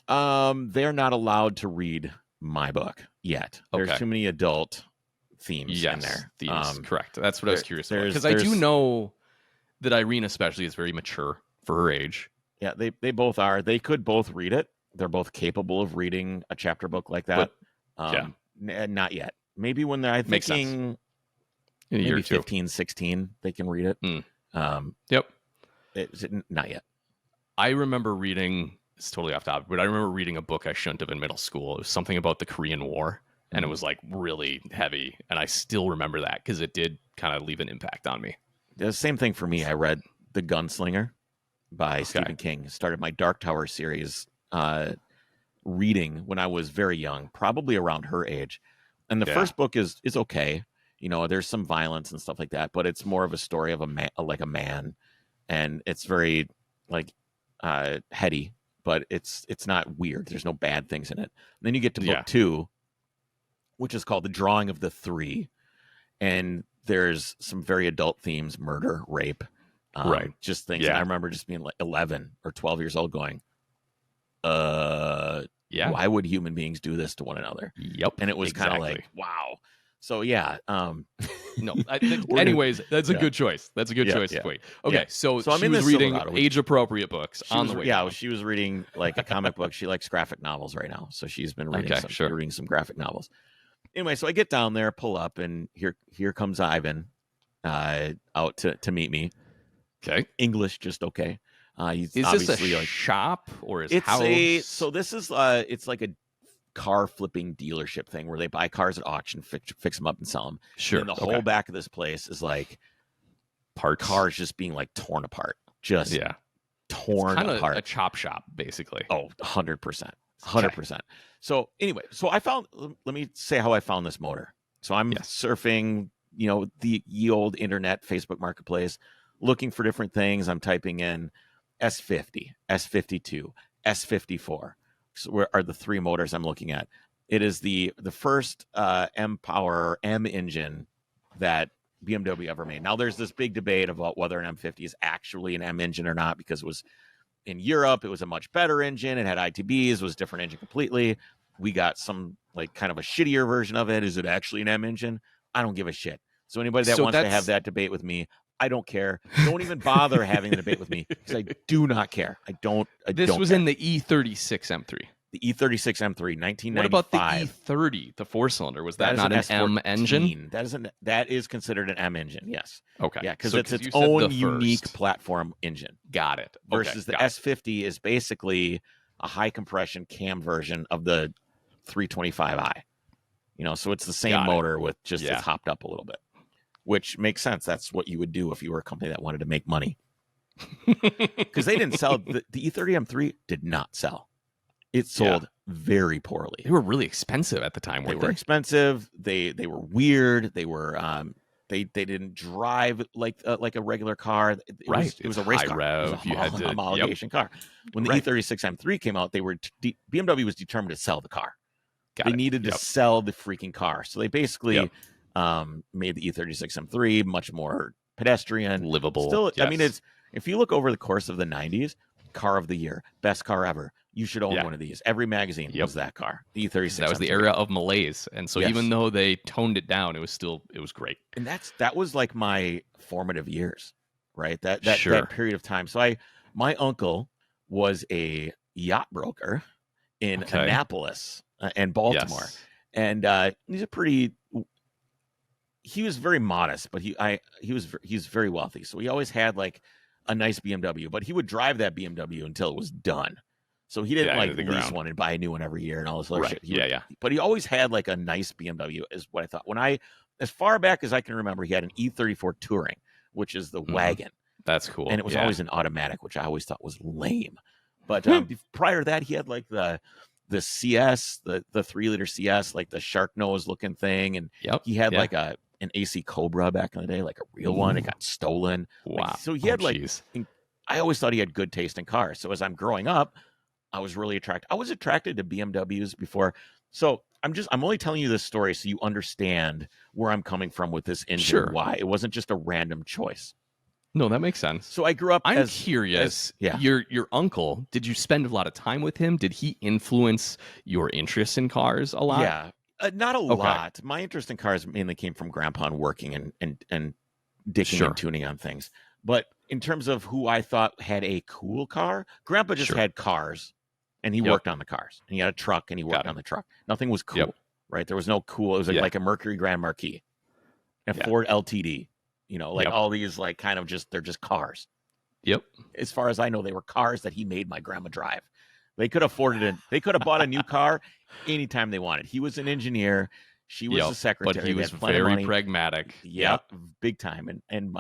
They're not allowed to read my book yet. There's too many adult themes in there. Themes, correct. That's what I was curious about. Because I do know that Irene especially is very mature for her age. Yeah, they both are. They could both read it. They're both capable of reading a chapter book like that. Not yet. Maybe when they're, Makes sense. thinking In a year maybe or two. 15, 16, they can read it. Yep. Not yet. I remember reading, it's totally off topic, but I remember reading a book I shouldn't have in middle school. It was something about the Korean War, and it was like really heavy. And I still remember that because it did kind of leave an impact on me. The same thing for me. I read The Gunslinger by Stephen King. Started my Dark Tower series reading when I was very young, probably around her age. And the first book is okay. You know, there's some violence and stuff like that, but it's more of a story of a man, and it's very like heady, but it's not weird. There's no bad things in it. And then you get to book 2, which is called The Drawing of the Three, and there's some very adult themes: murder, rape, just things. And I remember just being like 11 or 12 years old, going, why would human beings do this to one another? Yep. And it was kind of like, wow. So no. Anyways, that's a good choice. That's a good choice for you. Okay, so I'm she in was this reading Silverado. age-appropriate books on the way. Yeah, she was reading like a comic book. She likes graphic novels right now, so she's been reading reading some graphic novels. Anyway, so I get down there, pull up, and here comes Ivan out to meet me. Okay, English just okay. Is this a shop or his house? So this is it's like a car flipping dealership thing where they buy cars at auction, fix them up and sell them. Sure. And the whole back of this place is like cars just being like torn apart. Just torn apart. A chop shop, basically. Oh, 100%. 100%. So anyway, let me say how I found this motor. So I'm surfing, the ye old internet, Facebook Marketplace, looking for different things. I'm typing in S50, S52, S54. So where are the 3 motors I'm looking at? It is the first M-Power M engine that BMW ever made. Now, there's this big debate about whether an M50 is actually an M engine or not, because it was in Europe, it was a much better engine. It had ITBs, it was a different engine completely. We got some like kind of a shittier version of it. Is it actually an M engine? I don't give a shit. So anybody that wants to have that debate with me, I don't care. Don't even bother having the debate with me, because I do not care. This was in the E36 M3. The E36 M3, 1995. What about the E30, the 4-cylinder? Was that not an M engine? That is considered an M engine, yes. Okay. Yeah, because it's its own unique platform engine. Got it. Versus the S50 is basically a high compression cam version of the 325i. So it's the same motor with just it's hopped up a little bit, which makes sense. That's what you would do if you were a company that wanted to make money. Because they didn't sell, the E30 M3 did not sell. It sold very poorly. They were really expensive at the time. They were expensive. They were weird. They were they didn't drive like a regular car. It was a race car. Rev, it was a homologation car. When the E36 M3 came out, BMW was determined to sell the car. They needed to sell the freaking car. So they basically made the E36 M3 much more pedestrian, livable. Still, I mean, if you look over the course of the 90s, car of the year, best car ever. You should own one of these. Every magazine was that car. The E36. That was the era of malaise, and so even though they toned it down, it was great. And that was like my formative years, right? That period of time. So my uncle was a yacht broker in Annapolis and Baltimore, and he was very modest, but he's very wealthy. So he always had like a nice BMW, but he would drive that BMW until it was done. So he didn't lease one and buy a new one every year and all this other shit. But he always had like a nice BMW, is what I thought. As far back as I can remember, he had an E34 Touring, which is the wagon. That's cool. And it was always an automatic, which I always thought was lame. But prior to that, he had like the CS, the 3-liter CS, like the shark nose looking thing. And he had like an AC Cobra back in the day, like a real one. It got stolen. Wow. So he had I always thought he had good taste in cars. So as I'm growing up, I was really attracted. I was attracted to BMWs before. So I'm only telling you this story so you understand where I'm coming from with this engine. Sure. Why it wasn't just a random choice. No, that makes sense. So I grew up. I'm curious. Your uncle. Did you spend a lot of time with him? Did he influence your interest in cars a lot? Yeah, not a lot. My interest in cars mainly came from Grandpa and working and dicking and tuning on things. But in terms of who I thought had a cool car, Grandpa just had cars, and he worked on the cars. And he had a truck, and he worked on the truck. Nothing was cool, right? There was no cool. It was like a Mercury Grand Marquis, a Ford LTD, all these like kind of they're just cars. Yep. As far as I know, they were cars that he made my grandma drive. They could have afforded it. They could have bought a new car anytime they wanted. He was an engineer. She was the secretary. But he was very pragmatic. Yeah, big time. And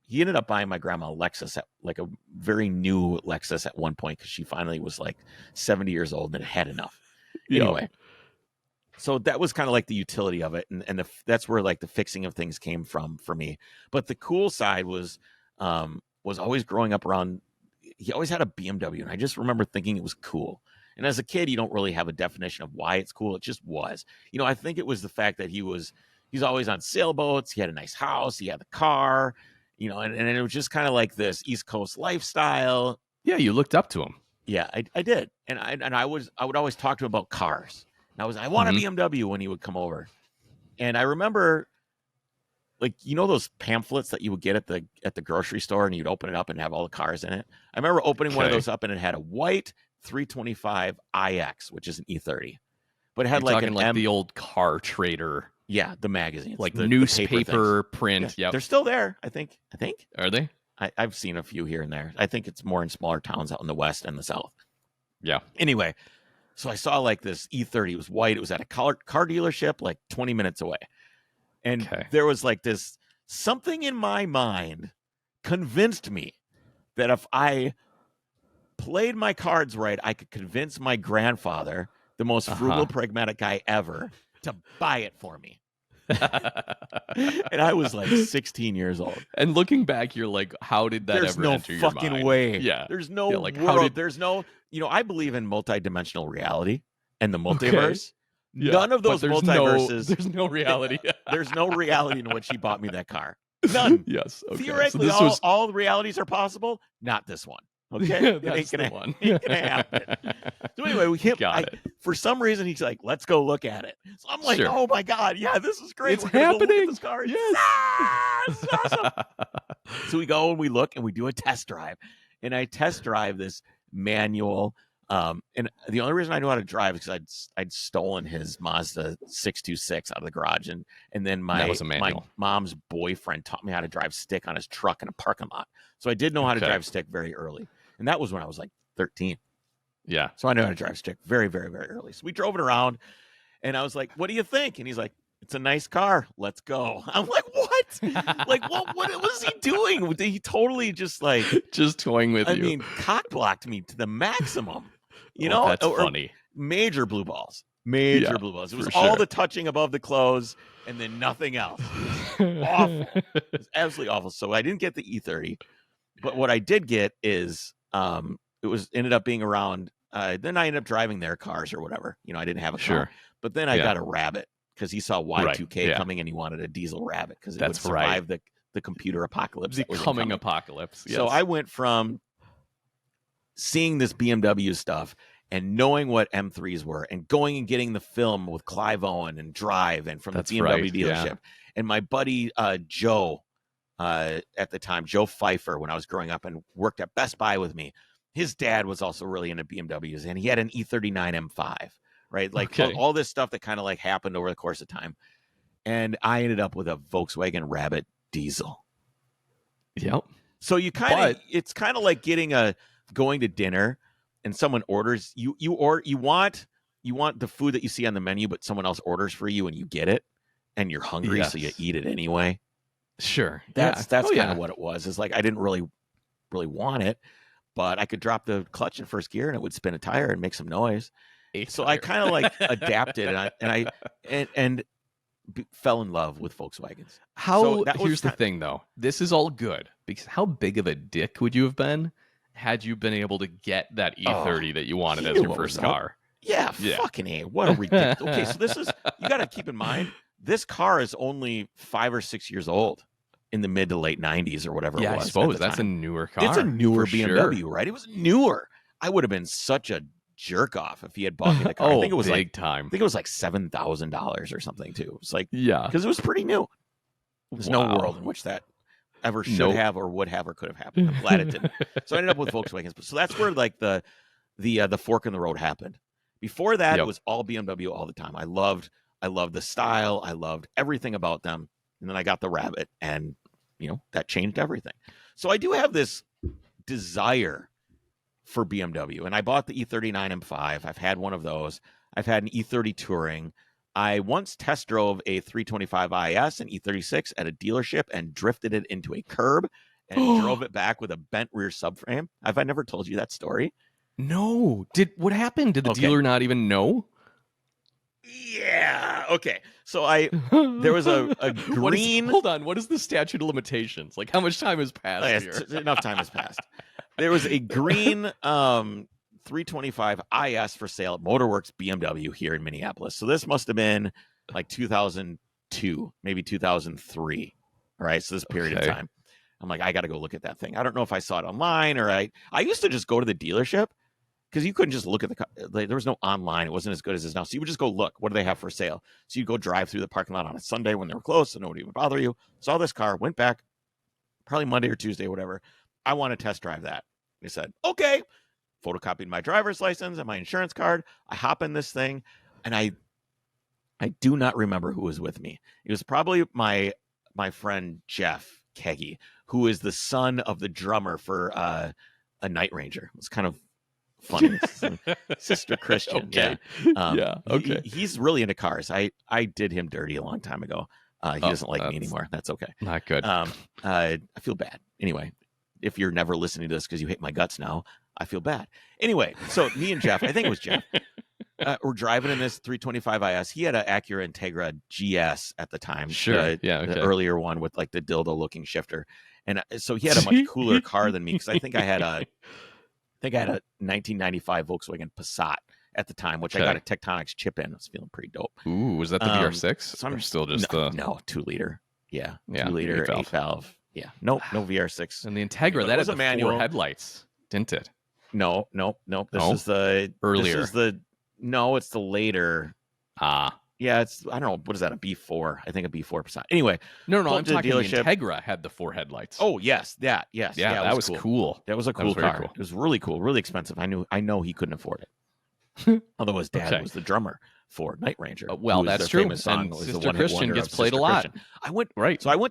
he ended up buying my grandma a Lexus, like a very new Lexus at one point, because she finally was like 70 years old and had enough. Anyway, so that was kind of like the utility of it, and that's where like the fixing of things came from for me. But the cool side was always growing up around. He always had a BMW, and I just remember thinking it was cool. And as a kid, you don't really have a definition of why it's cool. It just was. I think it was the fact that he's always on sailboats. He had a nice house. He had the car. And it was just kind of like this East Coast lifestyle. Yeah, you looked up to him. Yeah, I did, and I would always talk to him about cars. And I want a BMW when he would come over, and I remember, like, those pamphlets that you would get at the grocery store, and you'd open it up and have all the cars in it. I remember opening one of those up, and it had a white 325 iX, which is an E30, but it had the old Car Trader. Yeah, the magazines, like the newspaper print. Yeah, they're still there. I think. Are they? I've seen a few here and there. I think it's more in smaller towns out in the West and the South. Yeah. Anyway, so I saw like this E30. It was white. It was at a car dealership like 20 minutes away. And there was like this, something in my mind convinced me that if I played my cards right, I could convince my grandfather, the most frugal, pragmatic guy ever, to buy it for me. And I was like 16 years old. And looking back, you're like, how did that ever enter your mind? There's no fucking way. Yeah. There's no world. There's no, I believe in multidimensional reality and the multiverse. Yeah, none of those multiverses. There's no reality. There's no reality in which he bought me that car. None. Yes. Okay. Theoretically, so all the realities are possible. Not this one. Okay, it ain't gonna happen. So anyway, for some reason he's like, "Let's go look at it." So I'm like, "Oh my god, yeah, this is great! It's happening. Go look at this car. Yes, this is awesome." So we go and we look and we do a test drive, and I test drive this manual. And the only reason I knew how to drive is because I'd stolen his Mazda 626 out of the garage, and then my mom's boyfriend taught me how to drive stick on his truck in a parking lot. So I did know how to drive stick very early, and that was when I was like 13. Yeah. So I knew how to drive stick very, very, very early. So we drove it around, and I was like, "What do you think?" And he's like, "It's a nice car. Let's go." I'm like, "What? Like, what was he doing?" He totally just toying with you. I mean, cock blocked me to the maximum. That's funny. Major blue balls. Major blue balls. It was all the touching above the clothes and then nothing else. It was awful. It was absolutely awful. So I didn't get the E30, but what I did get is ended up being around. Then I ended up driving their cars or whatever. I didn't have a car, but then I got a Rabbit because he saw Y2K coming and he wanted a diesel Rabbit because it would survive the computer apocalypse. The coming apocalypse. Yes. So I went from seeing this BMW stuff and knowing what M3s were and going and getting the film with Clive Owen and Drive and from the BMW dealership. Yeah. And my buddy Joe, at the time, Joe Pfeiffer, when I was growing up and worked at Best Buy with me, his dad was also really into BMWs, and he had an E39 M5, right? Like all this stuff that kind of like happened over the course of time. And I ended up with a Volkswagen Rabbit diesel. Yep. So it's kind of like going to dinner and someone orders you want the food that you see on the menu, but someone else orders for you and you get it and you're hungry, so you eat it anyway. Sure. That's kind of what it was. It's like I didn't really want it, but I could drop the clutch in first gear and it would spin a tire and make some noise. So I kind of like adapted and fell in love with Volkswagens. Here's the thing though. This is all good because how big of a dick would you have been had you been able to get that E30 that you wanted as your first car? Yeah, fucking A. What a ridiculous. Okay, so this is, you got to keep in mind, this car is only 5 or 6 years old in the mid to late 90s or whatever it was. I suppose that's a newer car. It's a newer BMW, right? It was newer. I would have been such a jerk off if he had bought me the car. I think it was big time. I think it was like $7,000 or something too. It was like, yeah, because it was pretty new. There's no world in which that ever should Nope. have or would have or could have happened. I'm glad it didn't. So I ended up with Volkswagens. So that's where like the fork in the road happened. Before that, Yep. it was all BMW all the time. I loved the style. I loved everything about them. And then I got the Rabbit, and that changed everything. So I do have this desire for BMW, and I bought the E39 M5. I've had one of those. I've had an E30 Touring. I once test drove a 325 IS and E36 at a dealership and drifted it into a curb and drove it back with a bent rear subframe. Have I never told you that story? No. What happened? Did the dealer not even know? Yeah. Okay. So there was a green. Hold on. What is the statute of limitations? Like, how much time has passed here? Enough time has passed. There was a green 325 IS for sale at Motorworks BMW here in Minneapolis. So this must have been like 2002, maybe 2003. All right. So this period of time. I'm like, I got to go look at that thing. I don't know if I saw it online, or I used to just go to the dealership, because you couldn't just look at there was no online. It wasn't as good as it is now. So you would just go look. What do they have for sale? So you'd go drive through the parking lot on a Sunday when they were closed, so nobody would bother you. Saw this car, went back probably Monday or Tuesday, whatever. I want to test drive that. They said, okay. Photocopied my driver's license and my insurance card. I hop in this thing, and I do not remember who was with me. It was probably my friend Jeff Keggy, who is the son of the drummer for a Night Ranger. It was kind of funny. Sister Christian. Okay. Yeah. Okay. He's really into cars. I did him dirty a long time ago. He doesn't like me anymore. That's okay. Not good. I feel bad. Anyway, if you're never listening to this because you hate my guts now, I feel bad. Anyway, so me and Jeff, I think it was Jeff, we're driving in this 325 IS. He had an Acura Integra GS at the time. Sure. The earlier one with like the dildo looking shifter. And so he had a much cooler car than me, because I think I had a 1995 Volkswagen Passat at the time, which I got a Tectonics chip in. I was feeling pretty dope. Ooh, was that the VR6? So or still just no 2-liter. Yeah, 2-liter 8-valve. Yeah, no VR6. And the Integra, that has a manual 4 headlights, didn't it? No. This is the earlier. It's the later. Yeah, it's, I don't know, what is that, a B4? I think a B4 Passat. Anyway, no, I'm talking the Integra had the 4 headlights. Oh yes, yes. Yeah, that was cool. That was a cool car. Cool. It was really cool, really expensive. I know he couldn't afford it. Although his dad was the drummer for Night Ranger. Well, that's true. And Sister Christian gets played a lot. I went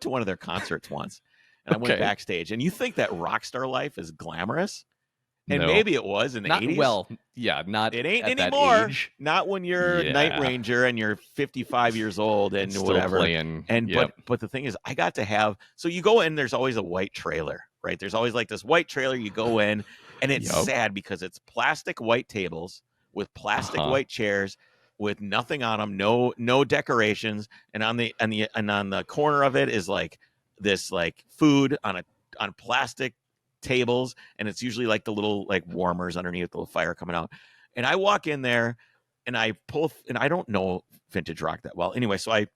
to one of their concerts once, and I went backstage. And you think that rock star life is glamorous? And maybe it was in the 80s. Well, yeah, not it ain't at anymore. That age. Not when you're Night Ranger and you're 55 years old and still whatever. Playing, but the thing is, I got to have, so you go in, there's always a white trailer, right? There's always like this white trailer. You go in, and it's sad because it's plastic white tables with plastic white chairs with nothing on them, no decorations, and on the corner of it is like this like food on plastic tables, and it's usually like the little like warmers underneath, the little fire coming out. And I walk in there, and I don't know vintage rock that well. Anyway, so I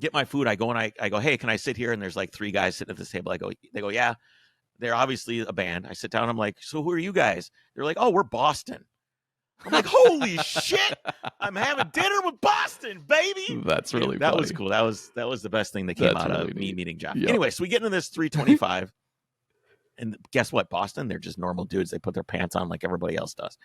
get my food. I go and I go, hey, can I sit here? And there's like 3 guys sitting at this table. They go, yeah. They're obviously a band. I sit down. I'm like, so who are you guys? They're like, oh, we're Boston. I'm like, holy shit! I'm having dinner with Boston, baby. That's really that funny. was cool. That was the best thing that came out of me meeting Jeff. Yep. Anyway, so we get into this 325. And guess what? Boston, they're just normal dudes. They put their pants on like everybody else does.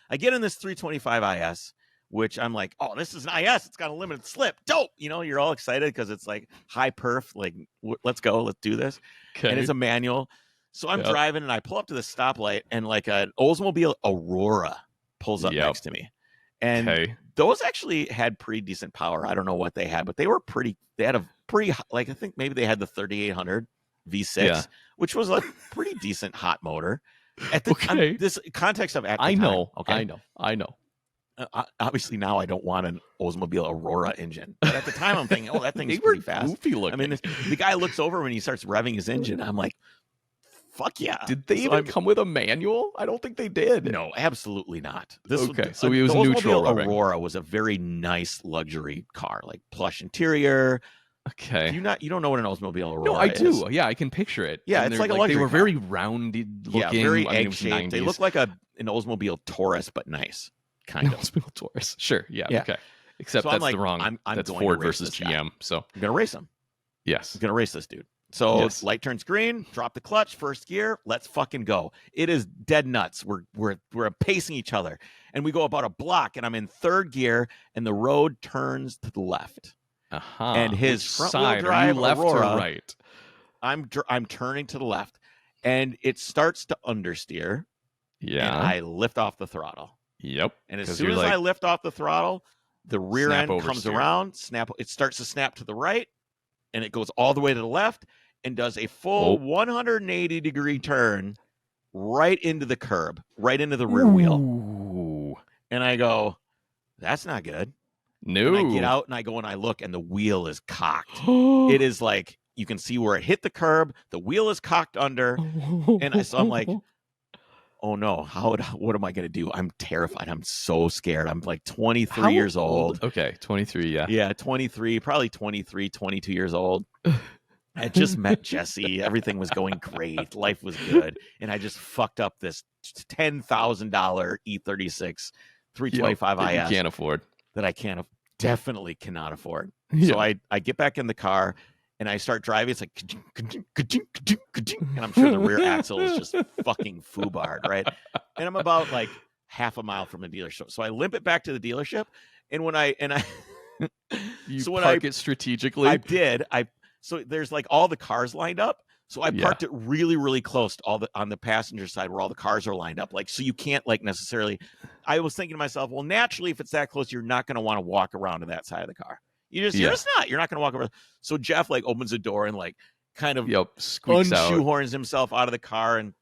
I get in this 325 IS, which I'm like, oh, this is an IS. It's got a limited slip. Dope. You're all excited because it's like high perf. Like, let's go. Let's do this. Okay. And it's a manual. So I'm driving, and I pull up to the stoplight, and like an Oldsmobile Aurora pulls up next to me. And those actually had pretty decent power. I don't know what they had, but they had a pretty, like, I think maybe they had the 3800 V6, which was a pretty decent hot motor. At the this context of at the time, I know. Obviously now I don't want an Oldsmobile Aurora engine, but at the time I'm thinking, oh, that thing's pretty fast. I mean, the guy looks over when he starts revving his engine. I'm like, fuck yeah. Did they even come with a manual? I don't think they did. No, absolutely not. So he was neutral. Aurora was a very nice luxury car, like plush interior. Okay. You don't know what an Oldsmobile Aurora is? No, I do. Yeah, I can picture it. Yeah, it's like a luxury They were car. very rounded looking. Yeah, very egg-shaped. They look like an Oldsmobile Taurus, but nice. Kind of. Oldsmobile Taurus. Sure. Yeah. Okay. Except so that's the wrong. I'm that's going Ford to race versus this guy. GM. So I'm going to race him. Yes. I'm going to race this dude. So Yes. light turns green, drop the clutch, first gear, let's fucking go. It is dead nuts. We're pacing each other. And we go about a block, and I'm in third gear, and the road turns to the left. And his front-wheel drive left Aurora, or right? I'm turning to the left, and it starts to understeer. Yeah. And I lift off the throttle. Yep. And as soon as I lift off the throttle, the rear end comes oversteer. around, it starts to snap to the right, and it goes all the way to the left and does a full 180-degree turn right into the curb, right into the rear wheel. And I go, that's not good. No. And I get out and I go and I look, and the wheel is cocked. It is like, you can see where it hit the curb. The wheel is cocked under. And so I'm like, oh no, what am I going to do? I'm terrified. I'm so scared. I'm like 23 years old. Okay, 23, yeah. Yeah, 23, probably 23, 22 years old. I just met Jesse. Everything was going great. Life was good. And I just fucked up this $10,000 E36 325 IS. That you can't afford. That I definitely cannot afford. Yeah. So I get back in the car and I start driving. It's like, and I'm sure the rear axle is just fucking foobarred, right? And I'm about like half a mile from the dealership. So I limp it back to the dealership. And when I park it strategically. I did. So there's like all the cars lined up. So I parked it really, really close to on the passenger side where all the cars are lined up. Like, so you can't like necessarily, I was thinking to myself, well, naturally, if it's that close, you're not going to want to walk around to that side of the car. You're just not. You're not going to walk over. So Jeff like opens the door and like kind of shoehorns himself out of the car. And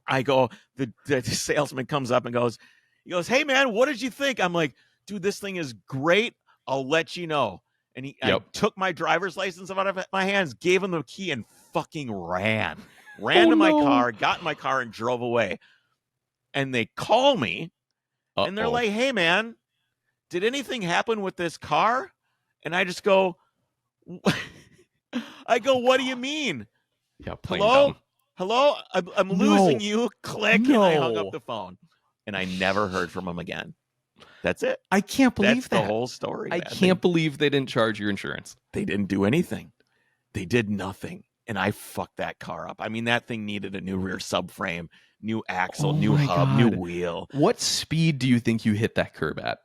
I go, the salesman comes up and he goes, hey man, what did you think? I'm like, dude, this thing is great. I'll let you know. And I took my driver's license out of my hands, gave him the key, and fucking ran to my car, got in my car, and drove away. And they call me, and they're like, hey, man, did anything happen with this car? And I just go, what do you mean? Yeah, Hello? I'm losing you. Click. And I hung up the phone. And I never heard from him again. That's it. I can't believe That's the whole story. I can't believe they didn't charge your insurance. They didn't do anything. They did nothing. And I fucked that car up. I mean, that thing needed a new rear subframe, new axle, new hub, new wheel. What speed do you think you hit that curb at?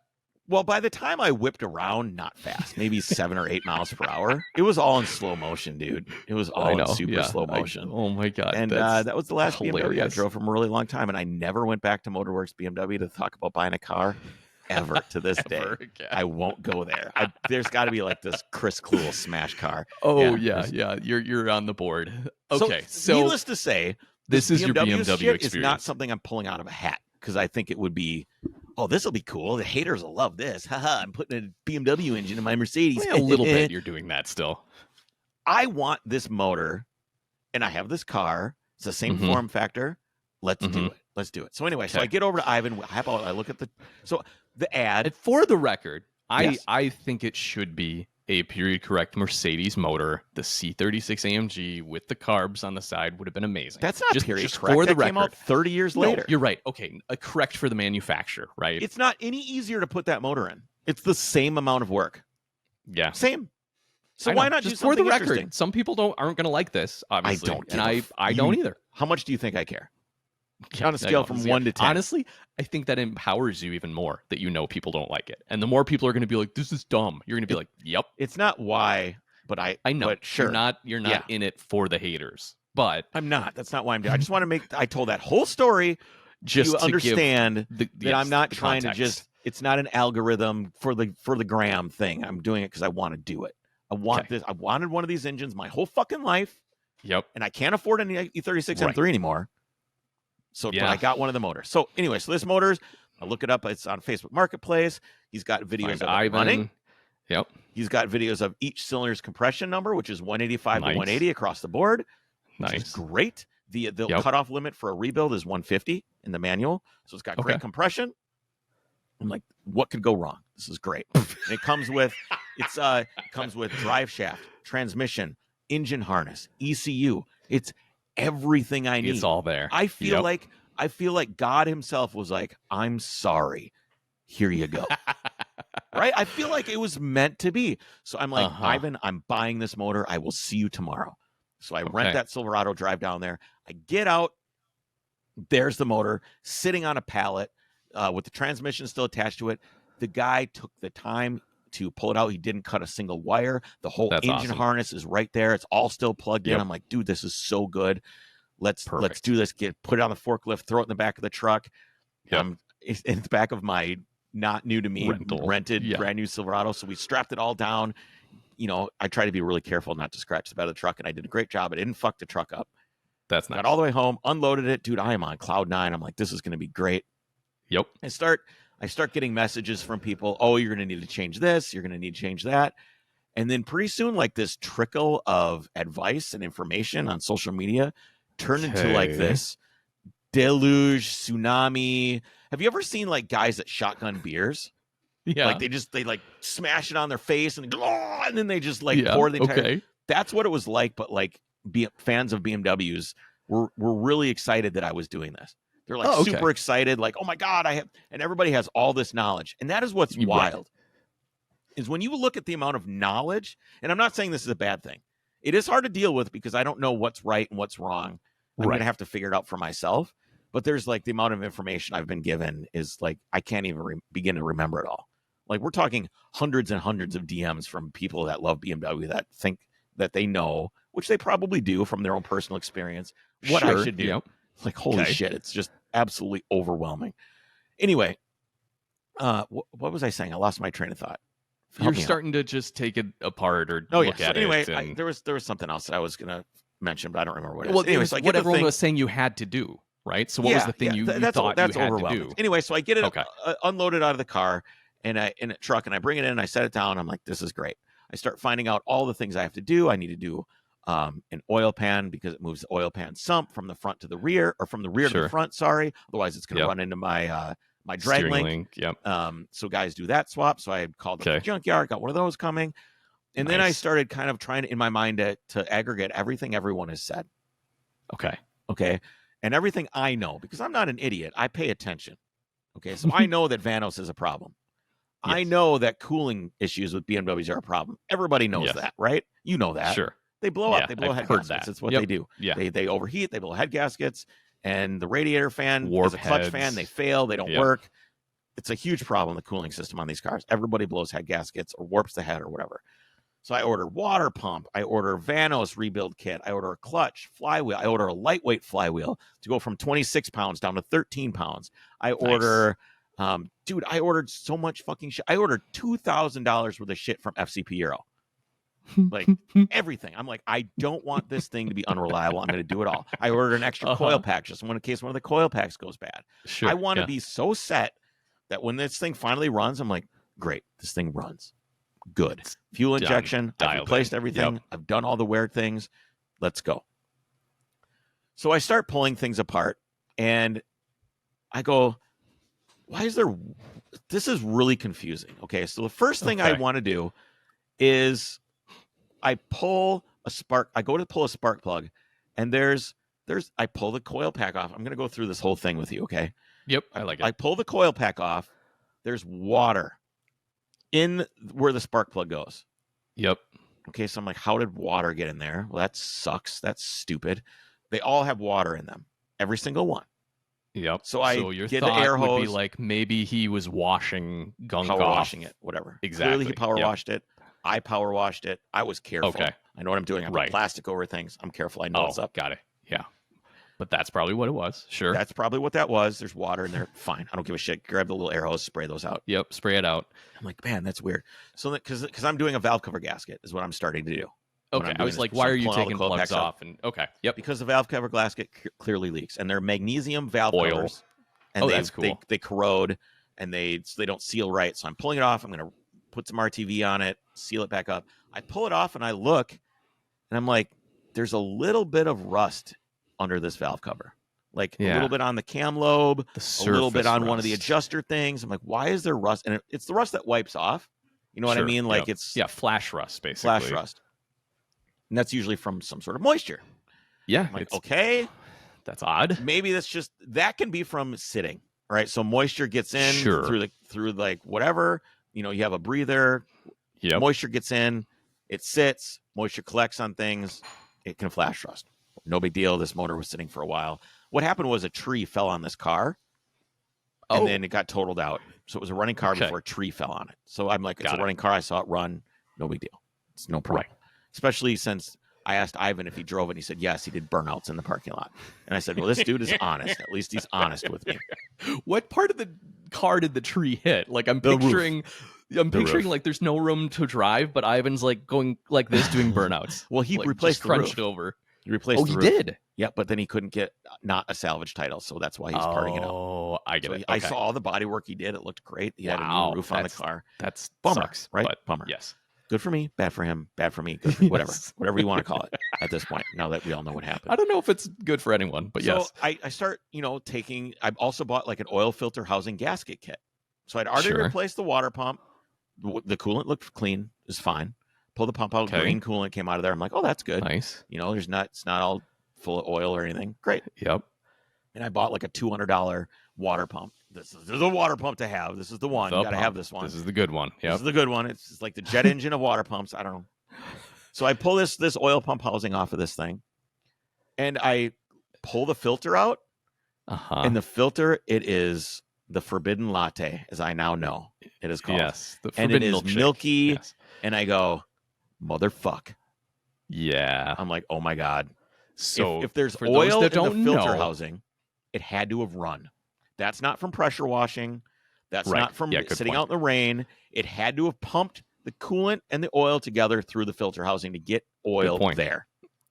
Well, by the time I whipped around, not fast, maybe 7 or 8 miles per hour. It was all in slow motion, dude. It was all in super slow motion. Oh my God. And that was the last hilarious. BMW I drove from a really long time. And I never went back to Motorworks BMW to talk about buying a car. Ever to this day. I won't go there. There's got to be like this Kris Kluhl smash car. Oh yeah. You're on the board. Okay, so needless to say, this is your BMW experience. It's not something I'm pulling out of a hat because I think it would be, oh, this will be cool. The haters will love this. Haha, I'm putting a BMW engine in my Mercedes. A little bit. You're doing that still. I want this motor, and I have this car. It's the same form factor. Let's do it. Let's do it. So anyway, so I get over to Ivan. How about I look at the ad. For the record, I think it should be a period correct Mercedes motor. The C36 AMG with the carbs on the side would have been amazing. That's not just period correct. For the record. Came out 30 years later. You're right. Okay, correct for the manufacturer, right? It's not any easier to put that motor in. It's the same amount of work. Yeah. Same. So why not just do something for the record? interesting? Some people aren't going to like this, obviously. I don't. And I don't either. How much do you think I care? On a scale from 1 to 10. Honestly, I think that empowers you even more that you know people don't like it. And the more people are going to be like, this is dumb, you're going to be like, yep. It's not why, but I know. But sure. You're not in it for the haters. But I'm not. That's not why I'm doing. I just want to I told that whole story just to understand that I'm not trying to just, it's not an algorithm for the gram thing. I'm doing it because I want to do it. I want this. I wanted one of these engines my whole fucking life. Yep. And I can't afford any E36 M3 anymore. So but I got one of the motors. So anyway, so this motor's, I look it up. It's on Facebook Marketplace. He's got videos of it running. Yep. He's got videos of each cylinder's compression number, which is 185 to 180 across the board. Which is great. The cutoff limit for a rebuild is 150 in the manual. So it's got great compression. I'm like, what could go wrong? This is great. And it comes with drive shaft, transmission, engine harness, ECU. It's everything I need. It's all there. I feel like God himself was like, I'm sorry. Here you go. Right? I feel like it was meant to be. So I'm like, Ivan, I'm buying this motor. I will see you tomorrow. So I rent that Silverado, drive down there. I get out. There's the motor sitting on a pallet with the transmission still attached to it. The guy took the time to pull it out. He didn't cut a single wire. The whole engine harness is right there. It's all still plugged in. I'm like, dude, this is so good. Let's do this. Put it on the forklift, throw it in the back of the truck. It's in the back of my not new to me rented brand new Silverado. So we strapped it all down. You know, I try to be really careful not to scratch the bed of the truck, and I did a great job. I didn't fuck the truck up. That's nice. Got all the way home, unloaded it. Dude, I am on cloud 9. I'm like, this is going to be great. Yep. I start getting messages from people. Oh, you're going to need to change this. You're going to need to change that. And then pretty soon, like this trickle of advice and information on social media turned into like this deluge, tsunami. Have you ever seen like guys that shotgun beers? Yeah. Like they like smash it on their face and then they just like pour the entire. Okay. That's what it was like, but like fans of BMWs were really excited that I was doing this. They're like super excited, like, oh my God, and everybody has all this knowledge. And that is what's wild, is when you look at the amount of knowledge, and I'm not saying this is a bad thing. It is hard to deal with because I don't know what's right and what's wrong. I'm going to have to figure it out for myself. But there's like the amount of information I've been given is like, I can't even begin to remember it all. Like we're talking hundreds and hundreds of DMs from people that love BMW that think that they know, which they probably do from their own personal experience, what I should do. Yep. Like, holy shit, it's just absolutely overwhelming. Anyway, what was I saying? I lost my train of thought. You're starting to just take it apart or look at it. Anyway, there was something else that I was going to mention, but I don't remember what it was. Well, anyway, so what everyone was saying you had to do, right? So what was the thing you thought you had to do? Anyway, so I get it unloaded out of the car in a truck, and I bring it in, I set it down. I'm like, this is great. I start finding out all the things I have to do. I need to do an oil pan because it moves the oil pan sump from the front to the rear, or from the rear to the front. Sorry, otherwise it's going to run into my my drag link. Yep. So guys do that swap. So I had called the junkyard, got one of those coming, and then I started kind of trying in my mind to aggregate everything everyone has said. Okay, and everything I know, because I'm not an idiot. I pay attention. Okay, so I know that Vanos is a problem. Yes. I know that cooling issues with BMWs are a problem. Everybody knows that, right? You know that. Sure. They blow up. They blow head gaskets. That's what they do. Yeah. They overheat. They blow head gaskets. And the radiator fan is a clutch fan. They fail. They don't work. It's a huge problem, the cooling system on these cars. Everybody blows head gaskets or warps the head or whatever. So I order water pump. I order Vanos rebuild kit. I order a clutch, flywheel. I order a lightweight flywheel to go from 26 pounds down to 13 pounds. I order... dude, I ordered so much fucking shit. I ordered $2,000 worth of shit from FCP Euro. Like everything. I'm like, I don't want this thing to be unreliable. I'm going to do it all. I ordered an extra coil pack just in case one of the coil packs goes bad. Sure, I want to be so set that when this thing finally runs, I'm like, great, this thing runs. Good. Fuel injection. I've replaced everything. Yep. I've done all the weird things. Let's go. So I start pulling things apart and I go, why is there... This is really confusing. Okay, so the first thing I want to do is I pull a spark. I go to pull a spark plug, and I pull the coil pack off. I'm going to go through this whole thing with you, okay? Yep, I like it. I pull the coil pack off. There's water in where the spark plug goes. Yep. Okay, so I'm like, how did water get in there? Well, that sucks. That's stupid. They all have water in them. Every single one. Yep. So your get thought the air hose. Would be like maybe he was washing gunk off. Washing it, whatever. Exactly. Clearly he power washed it. I power washed it. I was careful. Okay. I know what I'm doing. I put plastic over things. I'm careful. I know what's up. Got it. Yeah. But that's probably what it was. Sure. That's probably what that was. There's water in there. Fine. I don't give a shit. Grab the little air hose, spray those out. Yep. Spray it out. I'm like, man, that's weird. So because I'm doing a valve cover gasket is what I'm starting to do. Okay. I was like, why are you taking plugs off? And Yep. Because the valve cover gasket clearly leaks, and they're magnesium valve covers. And that's cool. They corrode and they don't seal right. So I'm pulling it off. I'm going to put some RTV on it, seal it back up. I pull it off and I look and I'm like, there's a little bit of rust under this valve cover. Like a little bit on the cam lobe, a little bit on one of the adjuster things. I'm like, why is there rust? And it's the rust that wipes off. You know what I mean? Like it's flash rust, basically. Flash rust. And that's usually from some sort of moisture. Yeah. I'm like, okay. That's odd. Maybe that can be from sitting, right? So moisture gets in through like whatever, you have a breather. Yep. Moisture gets in, it sits, moisture collects on things, it can flash rust. No big deal. This motor was sitting for a while. What happened was a tree fell on this car, and then it got totaled out. So it was a running car before a tree fell on it. So I'm like, it's a running car. I saw it run. No big deal. It's no problem. Right. Especially since I asked Ivan if he drove it. And he said, yes, he did burnouts in the parking lot. And I said, well, this dude is honest. At least he's honest with me. What part of the car did the tree hit? Like I'm picturing like there's no room to drive, but Ivan's like going like this doing burnouts. Well, he like, replaced the crunched roof. over. He replaced the roof. He did? Yeah, but then he couldn't get not a salvage title, so that's why he's parting it out. Oh, I get it. Okay. I saw all the body work he did. It looked great. He had a new roof on the car. That's bummer, sucks, right? But bummer. Yes. Good for me, bad for him, bad for me, good for whatever you want to call it at this point, now that we all know what happened. I don't know if it's good for anyone, but so yes. I start, I also bought like an oil filter housing gasket kit. So I'd already replaced the water pump. The coolant looked clean, it was fine. Pull the pump out, green coolant came out of there. I'm like, oh, that's good. Nice. It's not all full of oil or anything. Great. Yep. And I bought like a $200 water pump. This is a water pump to have. This is the one. You got to have this one. This is the good one. Yep. This is the good one. It's like the jet engine of water pumps. I don't know. So I pull this oil pump housing off of this thing, and I pull the filter out. And the filter, it is the forbidden latte, as I now know it is called. Yes. And it is milkshake. milky. Yes. And I go, motherfuck. Yeah. I'm like, oh my God. So if there's oil in the filter housing, it had to have run. That's not from pressure washing. That's not from sitting out in the rain. It had to have pumped the coolant and the oil together through the filter housing to get oil there.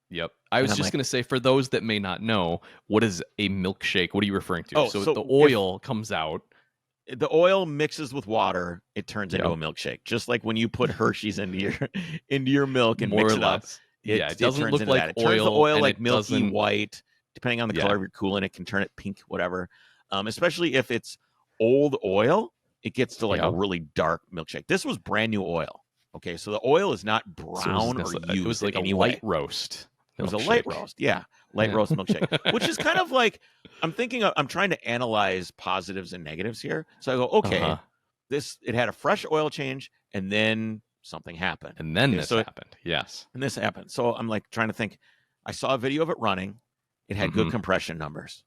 Yep. I was just going to say, for those that may not know, what is a milkshake? What are you referring to? Oh, so the oil comes out. The oil mixes with water, it turns into a milkshake. Just like when you put Hershey's into your milk and mix it up. It doesn't look like it turns the oil like milky white. Depending on the color of your coolant, it can turn it pink, whatever. Especially if it's old oil, it gets to like a really dark milkshake. This was brand new oil. Okay, so the oil is not brown or used. It was like a light roast. It was a light roast, light roast milkshake, which is kind of like I'm trying to analyze positives and negatives here. So I go, okay, it had a fresh oil change, and then something happened, and then this happened. Yes, and this happened. So I'm like trying to think. I saw a video of it running. It had good compression numbers.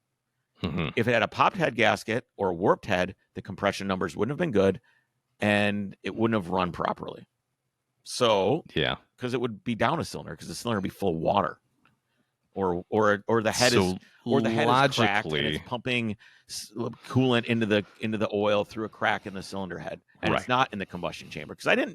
If it had a popped head gasket or a warped head, the compression numbers wouldn't have been good, and it wouldn't have run properly. So because it would be down a cylinder, because the cylinder would be full of water, or the head is cracked and it's pumping coolant into the oil through a crack in the cylinder head, and it's not in the combustion chamber. Because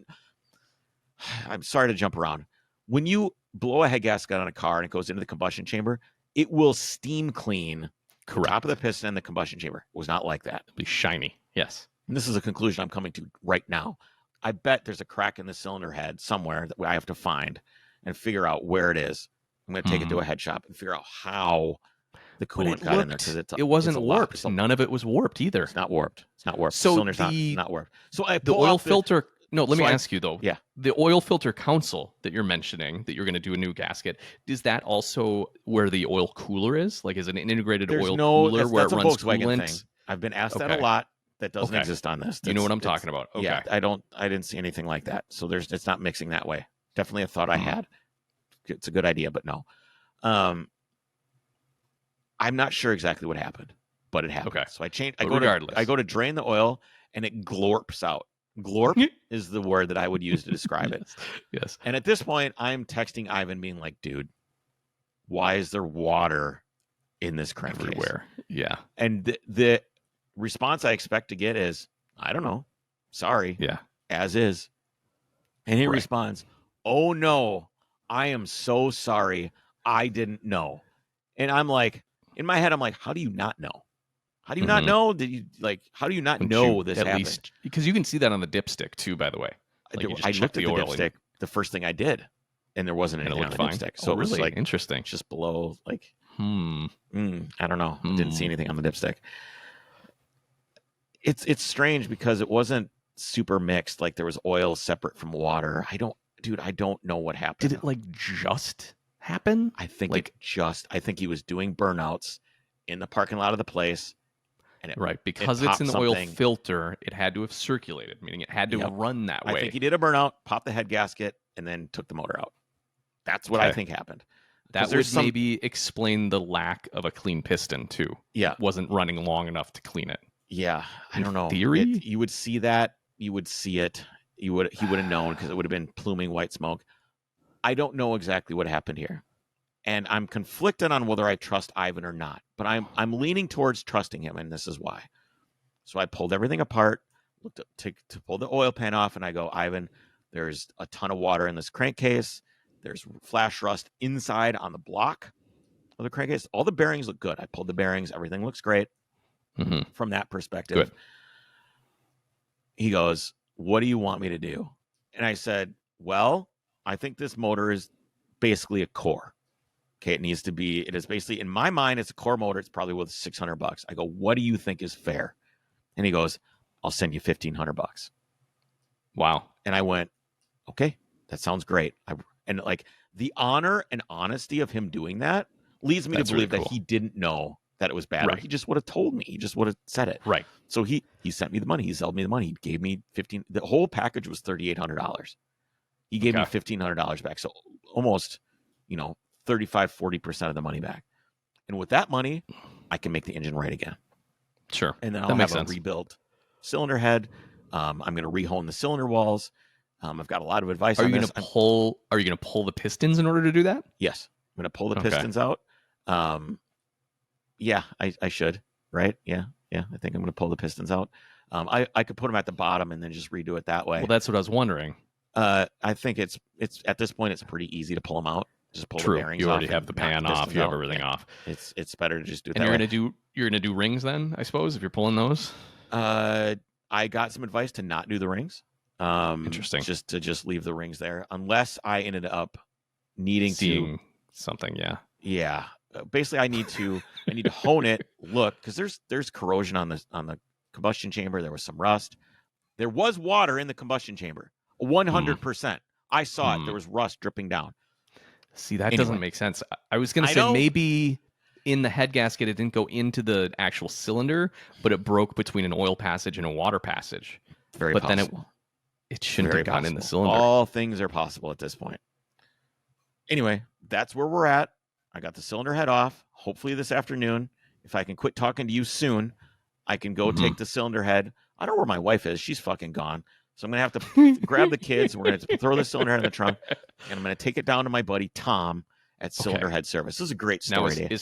I'm sorry to jump around. When you blow a head gasket on a car and it goes into the combustion chamber, it will steam clean the top of the piston and the combustion chamber. It was not like that. It'll be shiny. Yes. And this is a conclusion I'm coming to right now. I bet there's a crack in the cylinder head somewhere that I have to find and figure out where it is. I'm going to take it to a head shop and figure out how the coolant got in there. Because it wasn't warped. None of it was warped either. It's not warped. The cylinder's not warped. So the oil filter. No, let me ask you though. Yeah. The oil filter console that you're mentioning, that you're going to do a new gasket, is that also where the oil cooler is? Like, is it an integrated oil cooler where it runs coolant? Thing. I've been asked that a lot. That doesn't exist on this. You know what I'm talking about. Okay. Yeah, I didn't see anything like that. So it's not mixing that way. Definitely a thought I had. It's a good idea, but no. I'm not sure exactly what happened, but it happened. Okay. So regardless. I go to drain the oil, and it glorps out. Glorp is the word that I would use to describe it. Yes. And at this point, I'm texting Ivan being like, dude, why is there water in this crankcase? Everywhere. Yeah. And the response I expect to get is, I don't know. Sorry. Yeah. As is. And he responds, oh no, I am so sorry. I didn't know. And I'm like, in my head, I'm like, how do you not know? How do you not know? How do you not know this happened? Because you can see that on the dipstick too, by the way. I looked at the dipstick the first thing I did, and there wasn't anything on the dipstick. So it was like interesting. Just below, like, I don't know. Didn't see anything on the dipstick. It's strange because it wasn't super mixed. Like there was oil separate from water. I don't know what happened. Did it like just happen? I think I think he was doing burnouts in the parking lot of the place. And because it's an oil filter, it had to have circulated, meaning it had to run that way. I think he did a burnout, popped the head gasket, and then took the motor out. That's what I think happened. That would there's maybe explain the lack of a clean piston too. Yeah. It wasn't running long enough to clean it. Yeah, I don't know. Theory? You would see that. You would see it. He would have known because it would have been pluming white smoke. I don't know exactly what happened here, and I'm conflicted on whether I trust Ivan or not. But I'm leaning towards trusting him, and this is why. So I pulled everything apart, looked up to pull the oil pan off, and I go, Ivan, there's a ton of water in this crankcase. There's flash rust inside on the block of the crankcase. All the bearings look good. I pulled the bearings. Everything looks great. From that perspective. Good. He goes, what do you want me to do? And I said, well, I think this motor is basically a core. Okay, it is basically, in my mind, it's a core motor. It's probably worth $600. I go, what do you think is fair? And he goes, I'll send you $1,500. Wow. And I went, okay, that sounds great. And like the honor and honesty of him doing that leads me to believe that he didn't know that it was bad. Right. He just would have told me. He just would have said it. Right. So he sent me the money. He sold me the money. He gave me the whole package was $3,800. He gave me $1,500 back. So almost, 35-40% of the money back. And with that money, I can make the engine right again. Sure. And then I'll have a rebuilt cylinder head. I'm going to rehone the cylinder walls. I've got a lot of advice on this. Are you going to pull the pistons in order to do that? Yes. I'm going to pull the pistons out. Yeah, I should, right? Yeah. I think I'm going to pull the pistons out. I could put them at the bottom and then just redo it that way. Well, that's what I was wondering. I think it's at this point it's pretty easy to pull them out. Just pull the bearings off. You already have the pan off. You have everything off. It's better to just do it that way. And you're gonna do rings then, I suppose, if you're pulling those. I got some advice to not do the rings. Interesting. Just leave the rings there, unless I ended up needing something. Yeah. Yeah. Basically, I need to hone it. Look, because there's corrosion on the combustion chamber. There was some rust. There was water in the combustion chamber. 100%. I saw it. There was rust dripping down. See, that doesn't make sense. I was going to say maybe in the head gasket it didn't go into the actual cylinder, but it broke between an oil passage and a water passage. Very but possible. Then it shouldn't have gotten in the cylinder. All things are possible at this point. Anyway, that's where we're at. I got the cylinder head off. Hopefully this afternoon, if I can quit talking to you soon, I can go take the cylinder head. I don't know where my wife is. She's fucking gone. So I'm going to have to grab the kids. We're going to throw the cylinder head in the trunk, and I'm going to take it down to my buddy Tom at Cylinder Head Service. This is a great story. Now,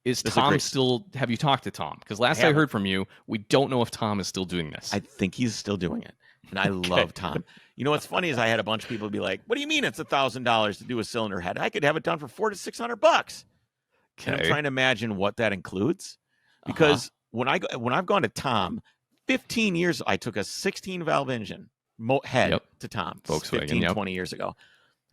is Tom still? Have you talked to Tom? Because last I heard from you, we don't know if Tom is still doing this. I think he's still doing it, and I love Tom. You know what's funny is I had a bunch of people be like, "What do you mean it's $1,000 to do a cylinder head? I could have it done for $400 to $600." Okay. And I'm trying to imagine what that includes, because when I've gone to Tom, 15 years, I took a 16 valve engine head to Tom, Volkswagen, 15, 20 years ago,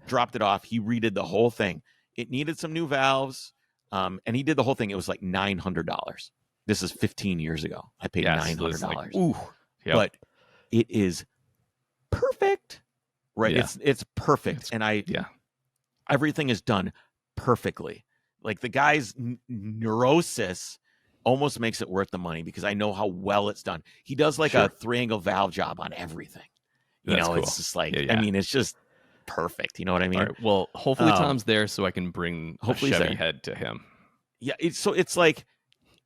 dropped it off. He redid the whole thing. It needed some new valves, and he did the whole thing. It was like $900. This is 15 years ago. I paid $900. Ooh, but it is perfect, right? Yeah. It's perfect, and everything is done perfectly. Like the guy's neurosis almost makes it worth the money because I know how well it's done. He does like a 3-angle valve job on everything. Cool. It's just like, I mean, it's just perfect. You know what I mean? All right. Well, hopefully Tom's there so I can bring a Chevy head to him. Yeah. It's like,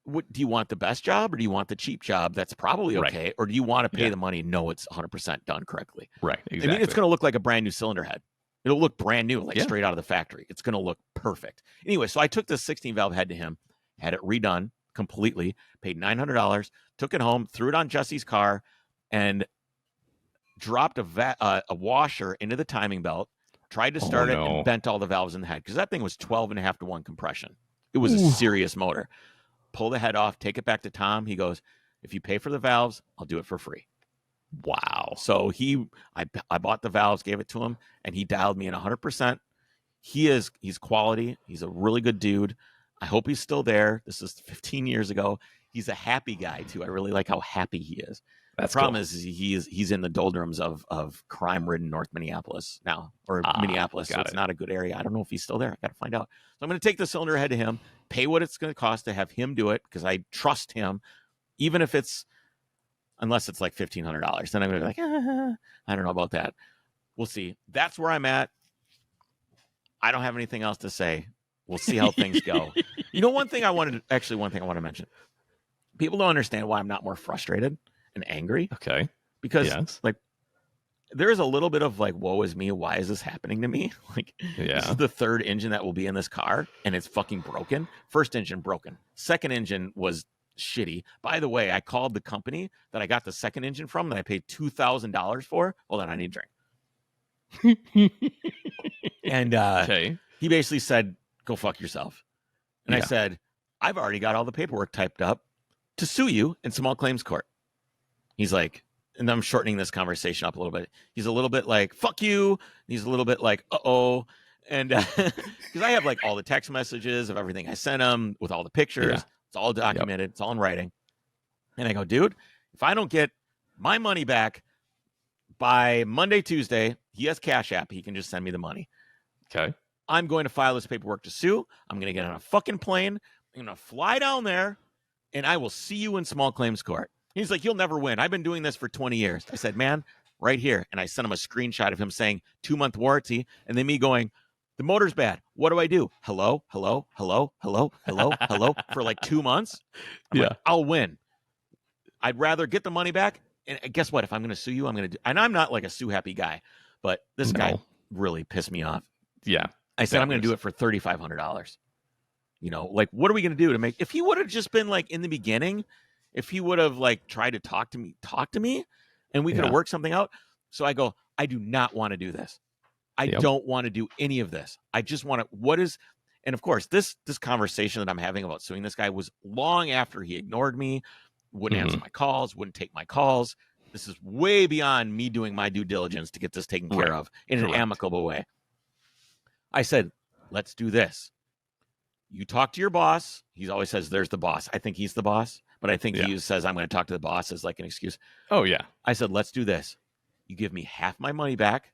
do you want the best job or do you want the cheap job? That's probably okay. Right. Or do you want to pay the money and know it's 100% done correctly? Right. Exactly. I mean, it's going to look like a brand new cylinder head. It'll look brand new, like straight out of the factory. It's going to look perfect. Anyway, so I took this 16 valve head to him, had it redone completely, paid $900, took it home, threw it on Jesse's car, and dropped a washer into the timing belt, tried to start it, and bent all the valves in the head because that thing was 12.5 to 1 compression. It was a serious motor. Pull the head off, take it back to Tom. He goes, if you pay for the valves, I'll do it for free. Wow. So I bought the valves, gave it to him, and he dialed me in 100%. He's quality. He's a really good dude. I hope he's still there. This is 15 years ago. He's a happy guy too. I really like how happy he is. The problem is he's in the doldrums of crime-ridden North Minneapolis now, or Minneapolis. So it's not a good area. I don't know if he's still there. I got to find out. So I'm going to take the cylinder head to him, pay what it's going to cost to have him do it because I trust him, even if unless it's like $1,500. Then I'm going to be like, I don't know about that. We'll see. That's where I'm at. I don't have anything else to say. We'll see how things go. You know, one thing I want to mention. People don't understand why I'm not more frustrated and angry. Okay. Because like there is a little bit of like, woe is me. Why is this happening to me? Like, this is the third engine that will be in this car, and it's fucking broken. First engine broken. Second engine was shitty. By the way, I called the company that I got the second engine from that I paid $2,000 for. Hold on, I need a drink. And he basically said, "Go fuck yourself." And I said, "I've already got all the paperwork typed up to sue you in small claims court." He's like, and I'm shortening this conversation up a little bit. He's a little bit like, "Fuck you." He's a little bit like, "Uh-oh." And because I have like all the text messages of everything I sent him with all the pictures. It's all documented. It's all in writing. And I go, "Dude, if I don't get my money back by Monday, Tuesday, he has Cash App. He can just send me the money. Okay. I'm going to file this paperwork to sue. I'm going to get on a fucking plane. I'm going to fly down there, and I will see you in small claims court." He's like, "You'll never win. I've been doing this for 20 years. I said, "Man, right here." And I sent him a screenshot of him saying 2-month warranty, and then me going, "The motor's bad. What do I do? Hello, hello, hello, hello, hello, hello," for like 2 months. I'm like, I'll win. I'd rather get the money back. And guess what? If I'm going to sue you, I'm going to do. And I'm not like a sue happy guy, but this guy really pissed me off. Yeah. I said, "I'm going to do it for $3,500. You know, like, what are we going to do to make, if he would have just been like in the beginning, if he would have like tried to talk to me and we could have worked something out." So I go, "I do not want to do this. I don't want to do any of this. I just want to, and of course, this conversation that I'm having about suing this guy was long after he ignored me, wouldn't answer my calls, wouldn't take my calls. This is way beyond me doing my due diligence to get this taken care of in an amicable way. I said, "Let's do this. You talk to your boss." He always says there's the boss. I think he's the boss, but I think he says I'm going to talk to the boss as like an excuse. Oh, yeah. I said, "Let's do this. You give me half my money back,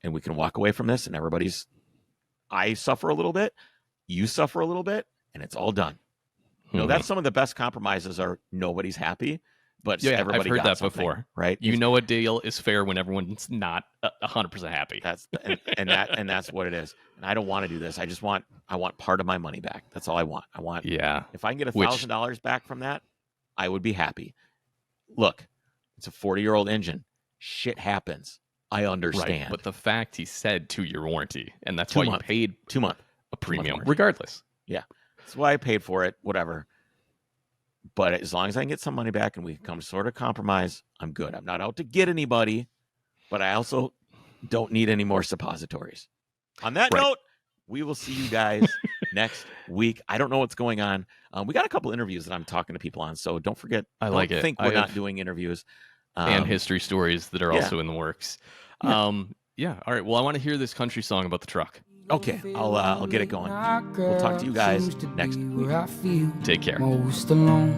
and we can walk away from this, and I suffer a little bit, you suffer a little bit, and it's all done." You know, that's some of the best compromises are nobody's happy, but everybody I've heard got that something, before. Right? You know, a deal is fair when everyone's not 100% happy. And that's what it is. And I don't want to do this. I want part of my money back. That's all I want. If I can get $1,000 back from that, I would be happy. Look, it's a 40-year-old engine. Shit happens. I understand. Right, but the fact he said 2-year warranty, and that's why you paid 2 month a premium, regardless. Yeah. That's why I paid for it, whatever. But as long as I can get some money back and we can come to sort of compromise, I'm good. I'm not out to get anybody, but I also don't need any more suppositories. On that note, we will see you guys next week. I don't know what's going on. We got a couple interviews that I'm talking to people on, so don't forget. Don't think we're not doing interviews. And history stories that are also in the works. All right. Well, I want to hear this country song about the truck. Okay, I'll get it going. We'll talk to you guys next week. Take care. Most alone.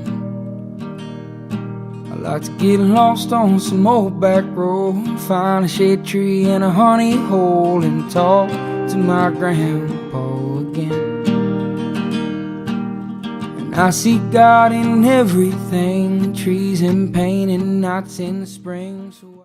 I like to get lost on some old back road, find a shade tree and a honey hole, and talk to my grandpa again. And I see God in everything, trees in pain and nights in the spring. So